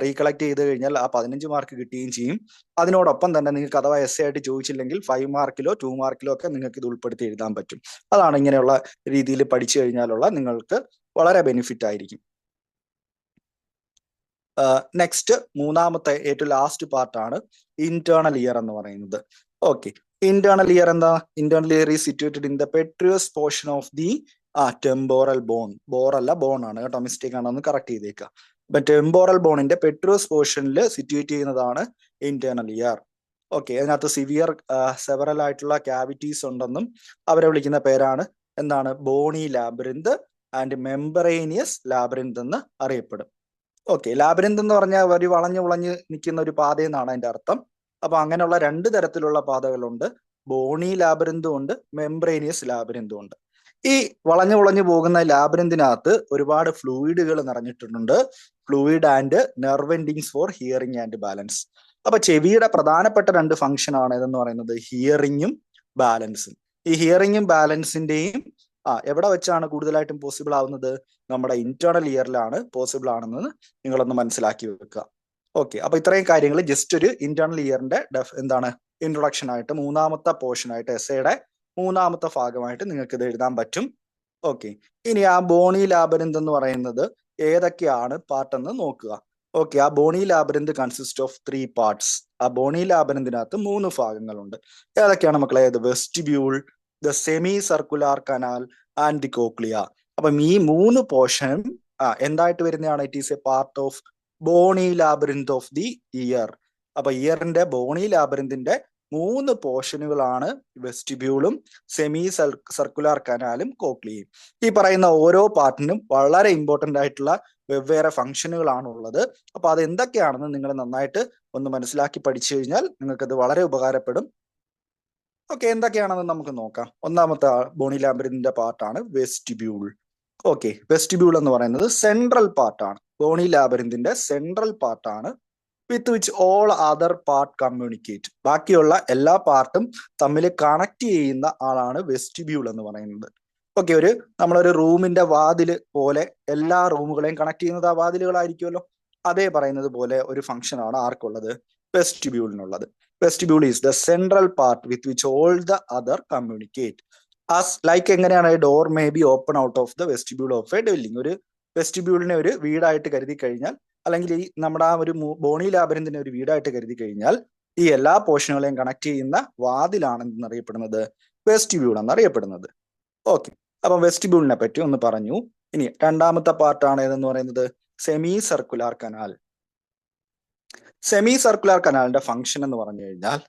റീകളക്ട് ചെയ്ത് കഴിഞ്ഞാൽ ആ 15 മാർക്ക് കിട്ടുകയും ചെയ്യും. അതിനോടൊപ്പം തന്നെ നിങ്ങൾക്ക് അഥവാ എസ്സേ ആയിട്ട് ചോദിച്ചില്ലെങ്കിൽ 5 മാർക്കിലോ 2 മാർക്കിലോ ഒക്കെ നിങ്ങൾക്ക് ഇത് ഉൾപ്പെടുത്തി എഴുതാൻ പറ്റും. അതാണ് ഇങ്ങനെയുള്ള രീതിയിൽ പഠിച്ചു കഴിഞ്ഞാലുള്ള നിങ്ങൾക്ക് വളരെ ബെനിഫിറ്റ് ആയിരിക്കും. നെക്സ്റ്റ് മൂന്നാമത്തെ ഏറ്റവും ലാസ്റ്റ് പാർട്ടാണ് ഇന്റേണൽ ഇയർ എന്ന് പറയുന്നത്. ഓക്കെ, ഇന്റേണൽ ഇയർ എന്താ? Internal ear is situated in the petrous portion of the temporal bone. ബോറല്ല, ബോൺ ആണ് കേട്ടോ, മിസ്റ്റേക്ക് ആണെന്ന് കറക്റ്റ് ചെയ്തേക്കുക. അപ്പൊ ടെമ്പോറൽ ബോണിന്റെ പെട്രിയസ് പോർഷനിൽ സിറ്റുവേറ്റ് ചെയ്യുന്നതാണ് ഇന്റേണൽ ഇയർ. ഓക്കെ, അതിനകത്ത് സെവറൽ ആയിട്ടുള്ള ക്യാവിറ്റീസ് ഉണ്ടെന്നും അവരെ വിളിക്കുന്ന പേരാണ് എന്താണ്? ബോണി ലാബറിന്ത് ആൻഡ് മെംബ്രേനിയസ് ലാബറിന്ത് എന്ന് അറിയപ്പെടും. ഓക്കെ, ലാബറിന്ത് എന്ന് പറഞ്ഞാൽ ഒരു വളഞ്ഞു വളഞ്ഞ് നിൽക്കുന്ന ഒരു പാതയെന്നാണ് അതിന്റെ അർത്ഥം. അപ്പൊ അങ്ങനെയുള്ള 2 തരത്തിലുള്ള പാതകളുണ്ട്. ബോണി ലാബറിന്തും ഉണ്ട്, മെംബ്രേനിയസ് ലാബറിന്തും ഉണ്ട്. ഈ വളഞ്ഞു വളഞ്ഞു പോകുന്ന ലാബറിന്തിനകത്ത് ഒരുപാട് ഫ്ലൂയിഡുകൾ നിറഞ്ഞിട്ടുണ്ട്. Fluid and nerve endings for hearing and balance. അപ്പൊ ചെവിയുടെ പ്രധാനപ്പെട്ട 2 ഫംഗ്ഷൻ ആണ് ഇതെന്ന് പറയുന്നത് ഹിയറിങ്ങും ബാലൻസും. ഈ ഹിയറിങ്ങും ബാലൻസിന്റെയും എവിടെ വെച്ചാണ് കൂടുതലായിട്ടും പോസിബിൾ ആവുന്നത്? നമ്മുടെ ഇന്റേണൽ ഇയറിലാണ് പോസിബിൾ ആണെന്ന് നിങ്ങളൊന്ന് മനസ്സിലാക്കി വെക്കുക. ഓക്കെ, അപ്പൊ ഇത്രയും കാര്യങ്ങൾ ജസ്റ്റ് ഒരു ഇന്റേണൽ ഇയറിന്റെ എന്താണ് ഇൻട്രൊഡക്ഷൻ ആയിട്ട് മൂന്നാമത്തെ പോർഷൻ ആയിട്ട് എസ്സേയുടെ മൂന്നാമത്തെ ഭാഗമായിട്ട് നിങ്ങൾക്ക് ഇത് എഴുതാൻ പറ്റും. ഓക്കെ, ഇനി ആ ബോണി ലാബറിന്ത് എന്ന് പറയുന്നത് ഏതൊക്കെയാണ് പാർട്ട് എന്ന് നോക്കുക. ഓക്കെ, ആ bony labyrinth consist of 3 parts. ആ ബോണി ലാബറിന്തിനകത്ത് 3 ഭാഗങ്ങളുണ്ട്. ഏതൊക്കെയാണ് മക്കളെ? Vestibule, the semi circular canal and the cochlea. അപ്പം ഈ 3 പോർഷനും എന്തായിട്ട് വരുന്നതാണ്? It is a part of bony labyrinth of the ear. അപ്പൊ ഇയറിന്റെ ബോണി ലാബറിന്തിന്റെ 3 പോർഷനുകളാണ് വെസ്റ്റിബ്യൂളും സെമി സർക്കുലാർ കനാലും കോക്ലിയയും. ഈ പറയുന്ന ഓരോ പാർട്ടിനും വളരെ ഇമ്പോർട്ടന്റ് ആയിട്ടുള്ള വെവ്വേറെ ഫംഗ്ഷനുകളാണ് ഉള്ളത്. അപ്പൊ അത് എന്തൊക്കെയാണെന്ന് നിങ്ങൾ നന്നായിട്ട് ഒന്ന് മനസ്സിലാക്കി പഠിച്ചു കഴിഞ്ഞാൽ നിങ്ങൾക്കത് വളരെ ഉപകാരപ്പെടും. ഓക്കെ, എന്തൊക്കെയാണെന്ന് നമുക്ക് നോക്കാം. ഒന്നാമത്തെ ബോണി ലാബറിന്തിന്റെ പാർട്ടാണ് വെസ്റ്റിബ്യൂൾ. ഓക്കെ, വെസ്റ്റിബ്യൂൾ എന്ന് പറയുന്നത് സെൻട്രൽ പാർട്ടാണ്. ബോണി ലാബറിന്തിന്റെ സെൻട്രൽ പാർട്ടാണ്. വിത്ത് which all other part communicate. ബാക്കിയുള്ള എല്ലാ പാർട്ടും തമ്മിൽ കണക്ട് ചെയ്യുന്ന ആളാണ് വെസ്റ്റിബ്യൂൾ എന്ന് പറയുന്നത്. ഓക്കെ, നമ്മളൊരു റൂമിന്റെ വാതില് പോലെ എല്ലാ റൂമുകളെയും കണക്ട് ചെയ്യുന്നത് ആ വാതിലുകളായിരിക്കുമല്ലോ. അതേ പറയുന്നത് പോലെ ഒരു ഫംഗ്ഷൻ ആണ് ആർക്കുള്ളത്? വെസ്റ്റിബ്യൂളിനുള്ളത്. Vestibule is the central part with which all the other communicate. Like എങ്ങനെയാണ്? Door may be open out of the vestibule of a dwelling. ഒരു വെസ്റ്റിബ്യൂളിനെ ഒരു വീടായിട്ട് കരുതി കഴിഞ്ഞാൽ, അല്ലെങ്കിൽ ഈ നമ്മുടെ ആ ഒരു ബോണി ലാബറിന്തിനെ ഒരു വീടായിട്ട് കരുതി കഴിഞ്ഞാൽ ഈ എല്ലാ പോർഷനുകളെയും കണക്ട് ചെയ്യുന്ന വാതിലാണ് എന്നറിയപ്പെടുന്നത് വെസ്റ്റിബ്യൂൾ എന്നറിയപ്പെടുന്നത്. ഓക്കെ, അപ്പൊ വെസ്റ്റിബ്യൂളിനെ പറ്റി ഒന്ന് പറഞ്ഞു. ഇനി രണ്ടാമത്തെ പാർട്ടാണ് ഏതെന്ന് പറയുന്നത് semi circular canal. Semi circular കനാലിന്റെ ഫംഗ്ഷൻ എന്ന് പറഞ്ഞു കഴിഞ്ഞാൽ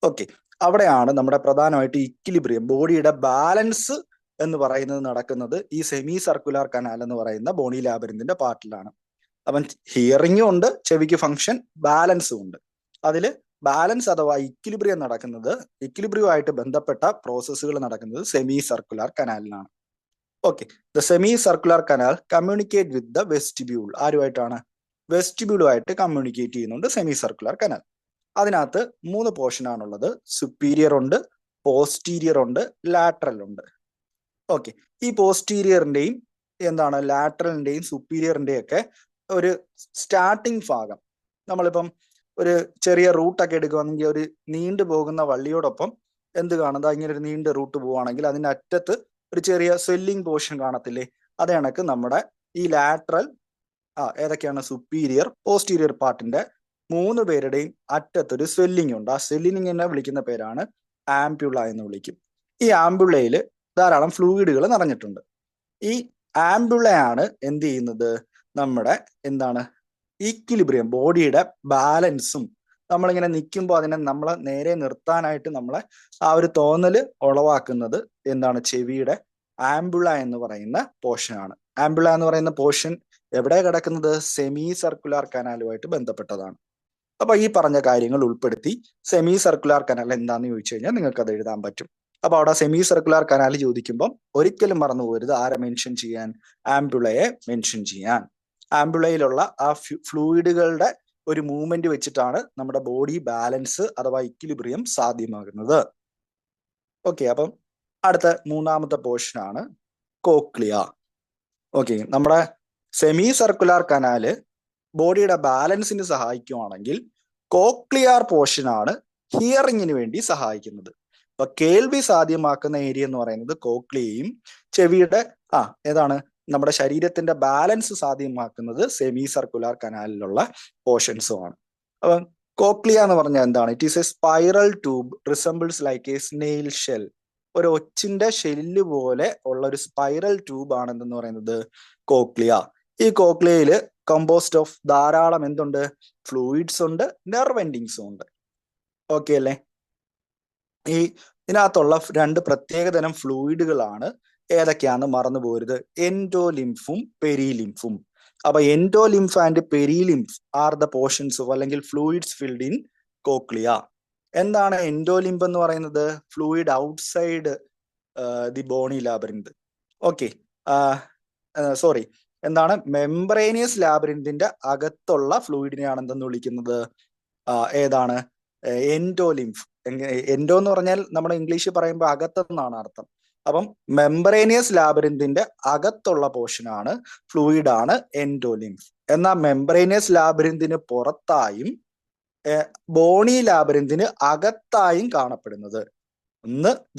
ഓക്കെ, അവിടെയാണ് നമ്മുടെ പ്രധാനമായിട്ട് ഇക്വിലിബ്രിയം, ബോഡിയുടെ ബാലൻസ് എന്ന് പറയുന്നത് നടക്കുന്നത് ഈ സെമി സർക്കുലാർ കനാൽ എന്ന് പറയുന്ന ബോണി ലാബറിന്തിന്റെ പാർട്ടിലാണ്. അപ്പം ഹിയറിംഗും ഉണ്ട്, ചെവിക്ക് ഫംഗ്ഷൻ, ബാലൻസും ഉണ്ട്. അതിൽ ബാലൻസ് അഥവാ ഇക്വിലിബ്രിയം നടക്കുന്നത്, ഇക്വിലിബ്രിയമായിട്ട് ബന്ധപ്പെട്ട പ്രോസസ്സുകൾ നടക്കുന്നത് സെമി സർക്കുലാർ കനാലിലാണ്. Okay, the semi circular canal communicate with the vestibule. ആരുമായിട്ടാണ്? വെസ്റ്റിബ്യൂളുമായിട്ട് കമ്മ്യൂണിക്കേറ്റ് ചെയ്യുന്നുണ്ട് സെമി സർക്കുലാർ കനാൽ. അതിനകത്ത് 3 പോർഷൻ ആണുള്ളത്. സുപ്പീരിയർ ഉണ്ട്, പോസ്റ്റീരിയർ ഉണ്ട്, ലാറ്ററൽ ഉണ്ട്. ഓക്കെ, ഈ പോസ്റ്റീരിയറിന്റെയും ലാറ്ററലിന്റെയും സുപ്പീരിയറിന്റെയും ഒക്കെ ഒരു സ്റ്റാർട്ടിങ് ഭാഗം, നമ്മളിപ്പം ഒരു ചെറിയ റൂട്ടൊക്കെ എടുക്കുകയാണെങ്കിൽ ഒരു നീണ്ടു പോകുന്ന വള്ളിയോടൊപ്പം എന്ത് കാണുന്നത്, ഇങ്ങനെ ഒരു നീണ്ട റൂട്ട് പോവുകയാണെങ്കിൽ അതിന്റെ അറ്റത്ത് ഒരു ചെറിയ സ്വെല്ലിംഗ് പോർഷൻ കാണത്തില്ലേ? അതേ കണക്ക് നമ്മുടെ ഈ ലാറ്ററൽ ഏതൊക്കെയാണ്? സുപ്പീരിയർ, പോസ്റ്റീരിയർ പാർട്ടിന്റെ 3 പേരുടെയും അറ്റത്തൊരു സ്വെല്ലിംഗ് ഉണ്ട്. ആ സ്വെല്ലിങ്ങിനെ വിളിക്കുന്ന പേരാണ് ആംബ്യുള എന്ന് വിളിക്കും. ഈ ആംബ്യുളയിൽ ധാരാളം ഫ്ലൂയിഡുകൾ നിറഞ്ഞിട്ടുണ്ട്. ഈ ആംബ്യുളയാണ് എന്ത് ചെയ്യുന്നത്? നമ്മുടെ ഈക്വിലിബ്രിയം ബോഡിയുടെ ബാലൻസും നമ്മളിങ്ങനെ നിൽക്കുമ്പോൾ അതിനെ നമ്മളെ നേരെ നിർത്താനായിട്ട് നമ്മളെ ആ ഒരു തോന്നല് ഉളവാക്കുന്നത് എന്താണ്? ചെവിയുടെ ആംബുള എന്ന് പറയുന്ന പോർഷനാണ്. ആംബുള എന്ന് പറയുന്ന പോർഷൻ എവിടെ കിടക്കുന്നത്? സെമി സർക്കുലാർ കനാലുമായിട്ട് ബന്ധപ്പെട്ടതാണ്. അപ്പൊ ഈ പറഞ്ഞ കാര്യങ്ങൾ ഉൾപ്പെടുത്തി സെമി സർക്കുലാർ കനാൽ എന്താന്ന് ചോദിച്ചു കഴിഞ്ഞാൽ നിങ്ങൾക്ക് അത് എഴുതാൻ പറ്റും. അപ്പൊ അവിടെ സെമി സർക്കുലാർ കനാൽ ചോദിക്കുമ്പോൾ ഒരിക്കലും മറന്നു പോകരുത് ആരെ മെൻഷൻ ചെയ്യാൻ? ആംബുളയെ മെൻഷൻ ചെയ്യാൻ. ആംബുളയിലുള്ള ആ ഫ്ലൂയിഡുകളുടെ ഒരു മൂവ്മെന്റ് വെച്ചിട്ടാണ് നമ്മുടെ ബോഡി ബാലൻസ് അഥവാ ഇക്വിലിബ്രിയം സാധ്യമാകുന്നത്. ഓക്കെ, അപ്പം അടുത്ത മൂന്നാമത്തെ പോർഷൻ ആണ് കോക്ലിയ. ഓക്കെ, നമ്മുടെ സെമി സർക്കുലാർ കനാല് ബോഡിയുടെ ബാലൻസിന് സഹായിക്കുവാണെങ്കിൽ കോക്ലിയർ പോർഷൻ ആണ് ഹിയറിങ്ങിന് വേണ്ടി സഹായിക്കുന്നത്. അപ്പൊ കേൾവി സാധ്യമാക്കുന്ന ഏരിയ എന്ന് പറയുന്നത് കോക്ലിയയും ചെവിയുടെ ഏതാണ് നമ്മുടെ ശരീരത്തിന്റെ ബാലൻസ് സാധ്യമാക്കുന്നത് സെമി സർക്കുലാർ കനാലിലുള്ള പോർഷൻസുമാണ്. അപ്പൊ കോക്ലിയ എന്ന് പറഞ്ഞാൽ എന്താണ്? It is A spiral tube resembles like A snail shell. ഒരു ഒച്ചിന്റെ ഷെല്ല് പോലെ ഉള്ള ഒരു സ്പൈറൽ ട്യൂബ് ആണ് എന്തെന്ന് പറയുന്നത്? കോക്ലിയ. ഈ കോക്ലിയയില് കമ്പോസ്റ്റ് ഓഫ് ധാരാളം എന്തുണ്ട്? ഫ്ലൂയിഡ്സ് ഉണ്ട്, നെർവ് എൻഡിങ്സും ഉണ്ട്. ഓക്കെ അല്ലേ? ഈ ഇതിനകത്തുള്ള രണ്ട് പ്രത്യേകതരം ഫ്ലൂയിഡുകളാണ് ഏതൊക്കെയാന്ന് മറന്നു പോരുത്. എൻഡോലിംഫും പെരിലിംഫും. അപ്പൊ endolymph and perilymph are the portions of അല്ലെങ്കിൽ ഫ്ലൂയിഡ്സ് ഫിൽഡ് ഇൻ കോക്ലിയ. എന്താണ് എൻഡോലിംഫ് എന്ന് പറയുന്നത്? Fluid outside the bony labyrinth. Okay, sorry, എന്താണ്? മെംബ്രേനിയസ് ലാബറിന്തിന്റെ അകത്തുള്ള ഫ്ലൂയിഡിനെയാണ് എന്തെന്ന് വിളിക്കുന്നത്? ഏതാണ്? എൻഡോലിംഫ്. എൻഡോ എന്ന് പറഞ്ഞാൽ നമ്മുടെ ഇംഗ്ലീഷ് പറയുമ്പോൾ അകത്തെന്നാണ് അർത്ഥം. അപ്പം മെംബ്രേനിയസ് ലാബറിന്തിന്റെ അകത്തുള്ള പോർഷനാണ് ഫ്ലൂയിഡ് ആണ് എൻഡോലിംഫ്. എന്നാൽ മെംബ്രേനിയസ് ലാബറിന്തിന് പുറത്തായും ബോണി ലാബറിന്തിന് അകത്തായും കാണപ്പെടുന്നത്.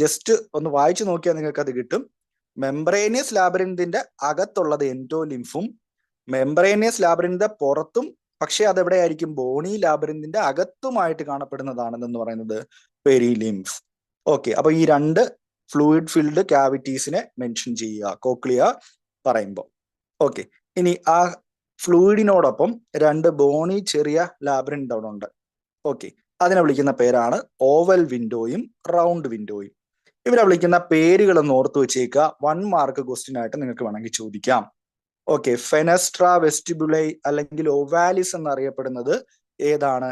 ജസ്റ്റ് ഒന്ന് വായിച്ചു നോക്കിയാൽ നിങ്ങൾക്ക് അത് കിട്ടും. മെംബ്രേനിയസ് ലാബറിന്തിന്റെ അകത്തുള്ളത് എൻഡോലിംഫും മെംബ്രേനിയസ് ലാബറിന്തിന്റെ പുറത്തും, പക്ഷെ അതെവിടെയായിരിക്കും? ബോണി ലാബറിന്തിന്റെ അകത്തുമായിട്ട് കാണപ്പെടുന്നതാണെന്ന് പറയുന്നത് പെരിലിംഫ്. ഓക്കെ, അപ്പൊ ഈ രണ്ട് ഫ്ലൂയിഡ് ഫിൽഡ് ക്യാവിറ്റീസിനെ മെൻഷൻ ചെയ്യുക കോക്ലിയ പറയുമ്പോൾ. ഓക്കെ, ഇനി ആ ഫ്ലൂയിഡിനോടൊപ്പം രണ്ട് ബോണി ചെറിയ ലാബറിന്ത് അവിടെ ഉണ്ട്. ഓക്കെ, അതിനെ വിളിക്കുന്ന പേരാണ് ഓവൽ വിൻഡോയും റൗണ്ട് വിൻഡോയും. ഇവരെ വിളിക്കുന്ന പേരുകളൊന്ന് ഓർത്തു വെച്ചേക്കുക. 1 മാർക്ക് ക്വസ്റ്റ്യൻ ആയിട്ട് നിങ്ങൾക്ക് വേണമെങ്കിൽ ചോദിക്കാം. ഓക്കെ, ഫെനസ്ട്ര വെസ്റ്റിബുലൈ അല്ലെങ്കിൽ ഒവാലിസ് എന്നറിയപ്പെടുന്നത് ഏതാണ്?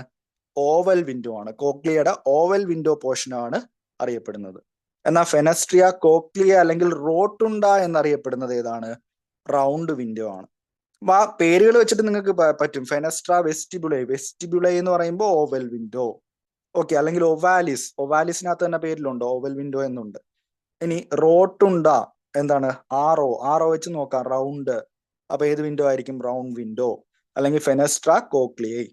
ഓവൽ വിൻഡോ ആണ്. കോക്ലിയയുടെ ഓവൽ വിൻഡോ പോർഷൻ ആണ് അറിയപ്പെടുന്നത്. എന്നാൽ ഫെനസ്ട്രിയ, കോക്ലിയ അല്ലെങ്കിൽ റോട്ടുണ്ട എന്നറിയപ്പെടുന്നത് ഏതാണ്? റൗണ്ട് വിൻഡോ ആണ്. അപ്പൊ ആ പേരുകൾ വെച്ചിട്ട് നിങ്ങൾക്ക് പറ്റും. ഫെനസ്ട്ര വെസ്റ്റിബുലൈ, വെസ്റ്റിബുലൈ എന്ന് പറയുമ്പോൾ ഓവൽ വിൻഡോ. ഓക്കെ, അല്ലെങ്കിൽ ഒവാലിസ്, ഒവാലിസിനകത്ത് തന്നെ പേരിലുണ്ട് ഓവൽ വിൻഡോ എന്നുണ്ട്. ഇനി റോട്ടുണ്ട എന്താണ്? ആറോ വെച്ച് നോക്കാം, റൗണ്ട്. അപ്പൊ ഏത് വിൻഡോ ആയിരിക്കും? Round window. അല്ലെങ്കിൽ ഫെനസ്ട്ര, കോക്ലിയൈ.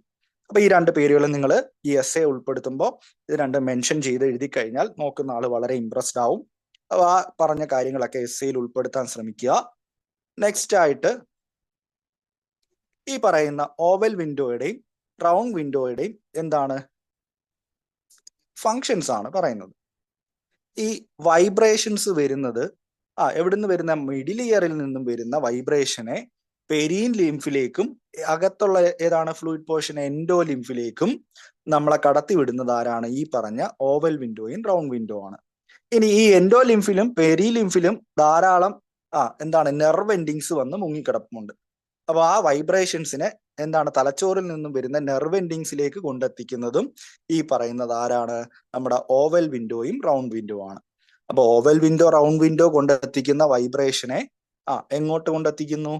അപ്പൊ ഈ രണ്ട് പേരുകളും നിങ്ങൾ ഈ എസ്സേ ഉൾപ്പെടുത്തുമ്പോൾ ഇത് രണ്ടും മെൻഷൻ ചെയ്ത് എഴുതി കഴിഞ്ഞാൽ നോക്കുന്ന ആള് വളരെ ഇംപ്രസ്ഡ് ആവും. അപ്പൊ ആ പറഞ്ഞ കാര്യങ്ങളൊക്കെ എസ്സേയിൽ ഉൾപ്പെടുത്താൻ ശ്രമിക്കുക. നെക്സ്റ്റ് ആയിട്ട് ഈ പറയുന്ന ഓവൽ വിൻഡോയുടെയും റൗണ്ട് വിൻഡോയുടെയും എന്താണ് ഫങ്ഷൻസ് ആണ് പറയുന്നത്. ഈ വൈബ്രേഷൻസ് വരുന്നത് എവിടുന്ന് വരുന്ന? മിഡിൽ ഇയറിൽ നിന്നും വരുന്ന വൈബ്രേഷനെ പെരീൻ ലിംഫിലേക്കും അകത്തുള്ള ഏതാണ് ഫ്ലൂയിഡ് പോർഷൻ എൻഡോലിംഫിലേക്കും നമ്മളെ കടത്തി വിടുന്നത് ആരാണ്? ഈ പറഞ്ഞ ഓവൽ വിൻഡോയും റൗണ്ട് വിൻഡോ ആണ്. ഇനി ഈ എൻഡോലിംഫിലും പെരിലിംഫിലും ധാരാളം എന്താണ് നെർവ് എൻഡിങ്സ് വന്ന് മുങ്ങിക്കിടപ്പുണ്ട്. അപ്പൊ ആ വൈബ്രേഷൻസിനെ എന്താണ് തലച്ചോറിൽ നിന്നും വരുന്ന നെർവ് എൻഡിങ്സിലേക്ക് കൊണ്ടെത്തിക്കുന്നതും ഈ പറയുന്നത് ആരാണ്? നമ്മുടെ ഓവൽ വിൻഡോയും റൗണ്ട് വിൻഡോ ആണ്. അപ്പൊ ഓവൽ വിൻഡോ റൗണ്ട് വിൻഡോ കൊണ്ടെത്തിക്കുന്ന വൈബ്രേഷനെ എങ്ങോട്ട് കൊണ്ടെത്തിക്കുന്നു?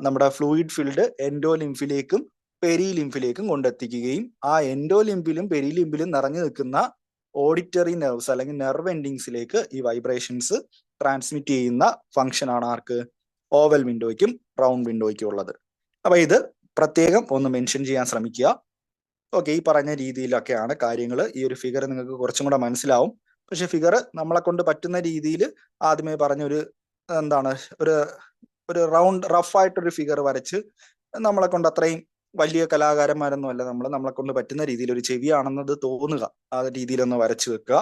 നമ്മുടെ ഫ്ലൂയിഡ് ഫിൽഡ് എൻഡോലിംഫിലേക്കും പെരിലിംഫിലേക്കും കൊണ്ടെത്തിക്കുകയും ആ എൻഡോലിംഫിലും പെരിലിംഫിലും നിറഞ്ഞു നിൽക്കുന്ന ഓഡിറ്ററി നെർവ്സ് അല്ലെങ്കിൽ നെർവ് എൻഡിങ്സിലേക്ക് ഈ വൈബ്രേഷൻസ് ട്രാൻസ്മിറ്റ് ചെയ്യുന്ന ഫംഗ്ഷൻ ആണ് ആർക്ക്? ഓവൽ വിൻഡോയ്ക്കും റൗണ്ട് വിൻഡോയ്ക്കും ഉള്ളത്. അപ്പൊ ഇത് പ്രത്യേകം ഒന്ന് മെൻഷൻ ചെയ്യാൻ ശ്രമിക്കുക. ഓക്കെ, ഈ പറഞ്ഞ രീതിയിലൊക്കെയാണ് കാര്യങ്ങൾ. ഈ ഒരു ഫിഗർ നിങ്ങൾക്ക് കുറച്ചും കൂടെ മനസ്സിലാവും. പക്ഷെ ഫിഗർ നമ്മളെ കൊണ്ട് പറ്റുന്ന രീതിയിൽ ആദ്യമേ പറഞ്ഞൊരു എന്താണ് ഒരു റൗണ്ട് റഫായിട്ടൊരു ഫിഗർ വരച്ച് നമ്മളെ കൊണ്ട് അത്രയും വലിയ കലാകാരന്മാരൊന്നും അല്ല നമ്മളെ കൊണ്ട് പറ്റുന്ന രീതിയിൽ ഒരു ചെവിയാണെന്നത് തോന്നുക ആ രീതിയിലൊന്ന് വരച്ചു വെക്കുക.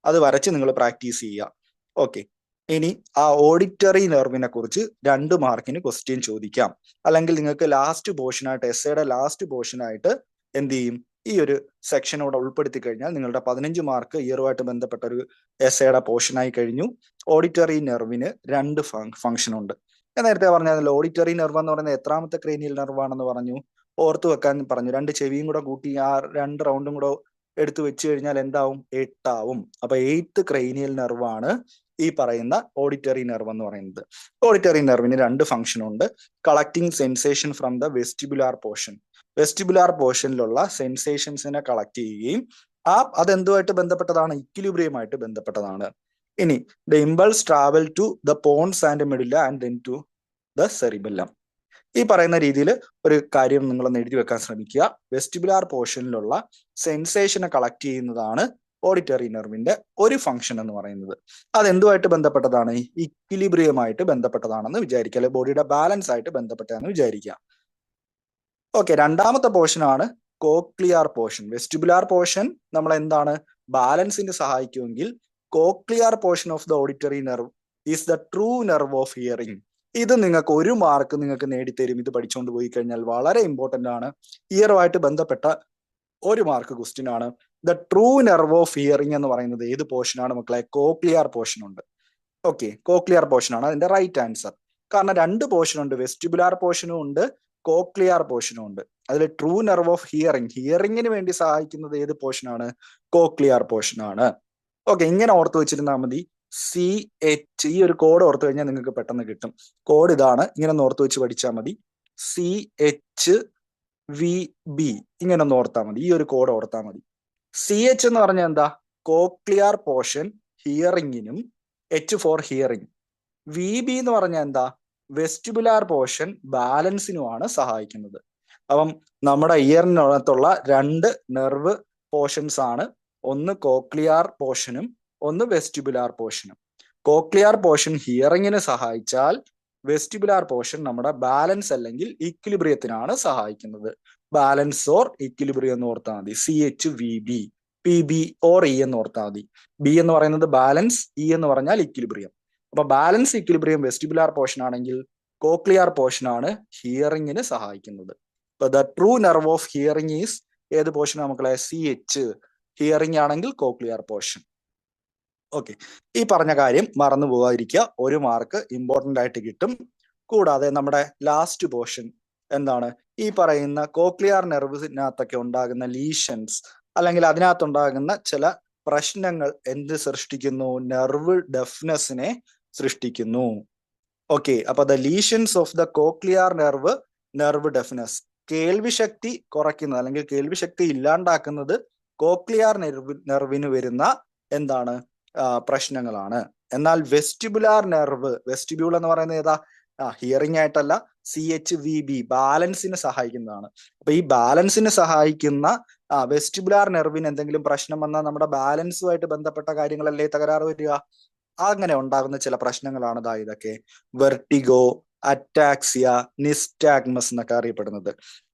അത് വരച്ച് നിങ്ങൾ പ്രാക്ടീസ് ചെയ്യുക. ഓക്കെ, ഇനി ആ ഓഡിറ്ററി നെർവിനെ കുറിച്ച് 2 മാർക്കിന് ക്വസ്റ്റ്യൻ ചോദിക്കാം. അല്ലെങ്കിൽ നിങ്ങൾക്ക് ലാസ്റ്റ് പോർഷനായിട്ട് എസ്സേയുടെ ലാസ്റ്റ് പോർഷനായിട്ട് എന്ത് ചെയ്യും, ഈ ഒരു സെക്ഷനോടെ ഉൾപ്പെടുത്തി കഴിഞ്ഞാൽ നിങ്ങളുടെ 15 മാർക്ക് ഇയറുമായിട്ട് ബന്ധപ്പെട്ട ഒരു എസ്സേയുടെ പോർഷനായി കഴിഞ്ഞു. ഓഡിറ്ററി നെർവിന് 2 ഫംഗ്ഷൻ ഉണ്ട്. ഞാൻ നേരത്തെ പറഞ്ഞാൽ ഓഡിറ്ററി നെർവ് എന്ന് പറയുന്നത് എത്രാമത്തെ ക്രേനിയൽ നെർവാണെന്ന് പറഞ്ഞു, ഓർത്തു വെക്കാൻ പറഞ്ഞു. 2 ചെവിയും കൂടെ കൂട്ടി ആ 2 റൗണ്ടും കൂടെ എടുത്തു വെച്ച് കഴിഞ്ഞാൽ എന്താവും, 8 ആവും. അപ്പൊ 8th ക്രേനിയൽ നെർവാണ് ഈ പറയുന്ന ഓഡിറ്ററി നെർവ് എന്ന് പറയുന്നത്. ഓഡിറ്ററി നെർവിന് 2 ഫംഗ്ഷൻ ഉണ്ട്. Collecting sensation from the vestibular portion, vestibular പോർഷനിലുള്ള സെൻസേഷൻസിനെ കളക്ട് ചെയ്യുകയും അതെന്തുമായിട്ട് ബന്ധപ്പെട്ടതാണ്, ഇക്വിലിബ്രിയമായിട്ട് ബന്ധപ്പെട്ടതാണ്. ഇനി the impulse travel to the pons and medulla and then to the cerebellum. ഈ പറയുന്ന രീതിയിൽ ഒരു കാര്യം നിങ്ങളൊന്ന് എഴുതി വെക്കാൻ ശ്രമിക്കുക. വെസ്റ്റിബുലാർ പോർഷനിലുള്ള സെൻസേഷനെ കളക്ട് ചെയ്യുന്നതാണ് ഓഡിറ്ററി നെർവിന്റെ ഒരു ഫംഗ്ഷൻ എന്ന് പറയുന്നത്. അതെന്തുമായിട്ട് ബന്ധപ്പെട്ടതാണ്, ഇക്വിലിബ്രിയമായിട്ട് ബന്ധപ്പെട്ടതാണെന്ന് വിചാരിക്കുക, അല്ലെ ബോഡിയുടെ ബാലൻസ് ആയിട്ട് ബന്ധപ്പെട്ടതാണെന്ന് വിചാരിക്കുക. ഓക്കെ, രണ്ടാമത്തെ പോർഷൻ ആണ് കോക്ലിയർ പോർഷൻ. വെസ്റ്റിബുലാർ പോർഷൻ നമ്മൾ എന്താണ്, ബാലൻസിന് സഹായിക്കുമെങ്കിൽ cochlear portion of the auditory nerve is the true nerve of hearing. ഇത് നിങ്ങൾക്ക് 1 മാർക്ക് നിങ്ങൾക്ക് നേടിത്തരും. ഇത് പഠിച്ചുകൊണ്ട് പോയി കഴിഞ്ഞാൽ വളരെ ഇമ്പോർട്ടന്റ് ആണ്. ഇയറുമായിട്ട് ബന്ധപ്പെട്ട 1 മാർക്ക് ക്വസ്റ്റ്യൻ ആണ്. The true nerve of hearing എന്ന് പറയുന്നത് ഏത് പോർഷൻ ആണ് മക്കളെ, കോക്ലിയർ പോർഷൻ ഉണ്ട്. ഓക്കെ, കോക്ലിയർ പോർഷൻ ആണ് അതിന്റെ റൈറ്റ് ആൻസർ. കാരണം 2 പോർഷൻ ഉണ്ട്, വെസ്റ്റിബുലാർ പോർഷനും ഉണ്ട്, കോക്ലിയർ പോർഷനും ഉണ്ട്. അതിൽ ട്രൂ നെർവ് ഓഫ് ഹിയറിംഗ്, ഹിയറിംഗിന് വേണ്ടി സഹായിക്കുന്നത് ഏത് പോർഷൻ ആണ്, കോക്ലിയർ പോർഷൻ ആണ്. ഓക്കെ, ഇങ്ങനെ ഓർത്ത് വെച്ചിരുന്നാൽ മതി. CH, ഈ ഒരു കോഡ് ഓർത്ത് കഴിഞ്ഞാൽ നിങ്ങൾക്ക് പെട്ടെന്ന് കിട്ടും. കോഡ് ഇതാണ്, ഇങ്ങനെ ഒന്ന് ഓർത്ത് വെച്ച് പഠിച്ചാൽ മതി. CHVB ഇങ്ങനെ ഒന്ന് ഓർത്താൽ മതി, ഈ ഒരു കോഡ് ഓർത്താൽ മതി. CH എന്ന് പറഞ്ഞാൽ എന്താ, കോക്ലിയർ പോർഷൻ ഹിയറിംഗിനും, H ഫോർ ഹിയറിംഗ്. VB എന്ന് പറഞ്ഞാൽ എന്താ, വെസ്റ്റിബുലാർ പോർഷൻ ബാലൻസിനുമാണ് സഹായിക്കുന്നത്. അപ്പം നമ്മുടെ ഇയറിനകത്തുള്ള 2 നെർവ് പോർഷൻസ് ആണ്, ഒന്ന് കോക്ലിയർ പോർഷനും ഒന്ന് വെസ്റ്റിബുലാർ പോർഷനും. കോക്ലിയർ പോർഷൻ ഹിയറിംഗിന് സഹായിച്ചാൽ വെസ്റ്റിബുലാർ പോർഷൻ നമ്മുടെ ബാലൻസ് അല്ലെങ്കിൽ ഇക്വിലിബ്രിയത്തിനാണ് സഹായിക്കുന്നത്. ബാലൻസ് ഓർ ഇക്വിലിബ്രിയം എന്ന് ഓർത്താൽ മതി. CHVB, PB ഓർ E എന്ന് ഓർത്താൽ മതി. B എന്ന് പറയുന്നത് ബാലൻസ്, E എന്ന് പറഞ്ഞാൽ ഇക്വിലിബ്രിയം. അപ്പൊ ബാലൻസ് ഇക്വിലിബ്രിയം വെസ്റ്റിബുലാർ പോർഷൻ ആണെങ്കിൽ കോക്ലിയർ പോർഷൻ ആണ് ഹിയറിംഗിന് സഹായിക്കുന്നത്. അപ്പൊ the true nerve of hearing is ഏത് പോർഷൻ മക്കളെ, CH. ഹിയറിംഗ് ആണെങ്കിൽ കോക്ലിയർ പോർഷൻ. ഓക്കെ, ഈ പറഞ്ഞ കാര്യം മറന്നു പോകാതിരിക്കുക, 1 മാർക്ക് ഇമ്പോർട്ടന്റ് ആയിട്ട് കിട്ടും. കൂടാതെ നമ്മുടെ ലാസ്റ്റ് പോർഷൻ എന്താണ്, ഈ പറയുന്ന കോക്ലിയർ നെർവിനകത്തൊക്കെ ഉണ്ടാകുന്ന ലീഷൻസ് അല്ലെങ്കിൽ അതിനകത്തുണ്ടാകുന്ന ചില പ്രശ്നങ്ങൾ എന്ത് സൃഷ്ടിക്കുന്നു, നെർവ് ഡെഫ്നെസ്സിനെ സൃഷ്ടിക്കുന്നു. ഓക്കെ, അപ്പൊ the lesions of the cochlear nerve, nerve deafness, കേൾവി ശക്തി കുറയ്ക്കുന്നത് അല്ലെങ്കിൽ കേൾവി ശക്തി ഇല്ലാണ്ടാക്കുന്നത് കോക്ലിയർ നെർവിന് വരുന്ന എന്താണ്, പ്രശ്നങ്ങളാണ്. എന്നാൽ വെസ്റ്റിബുലാർ നെർവ്, വെസ്റ്റിബ്യൂൾ എന്ന് പറയുന്നത് ഏതാ, ഹിയറിംഗ് ആയിട്ടല്ല, CHVB ബാലൻസിന് സഹായിക്കുന്നതാണ്. അപ്പൊ ഈ ബാലൻസിന് സഹായിക്കുന്ന വെസ്റ്റിബുലാർ നെർവിന് എന്തെങ്കിലും പ്രശ്നം വന്നാൽ നമ്മുടെ ബാലൻസുമായിട്ട് ബന്ധപ്പെട്ട കാര്യങ്ങളല്ലേ തകരാറ് വരിക. അങ്ങനെ ഉണ്ടാകുന്ന ചില പ്രശ്നങ്ങളാണ് ഇതൊക്കെ. വെർട്ടിഗോ, അറ്റാക്സിയ, നിസ്റ്റാഗ്മസ് എന്നൊക്കെ അറിയപ്പെടുന്നത്.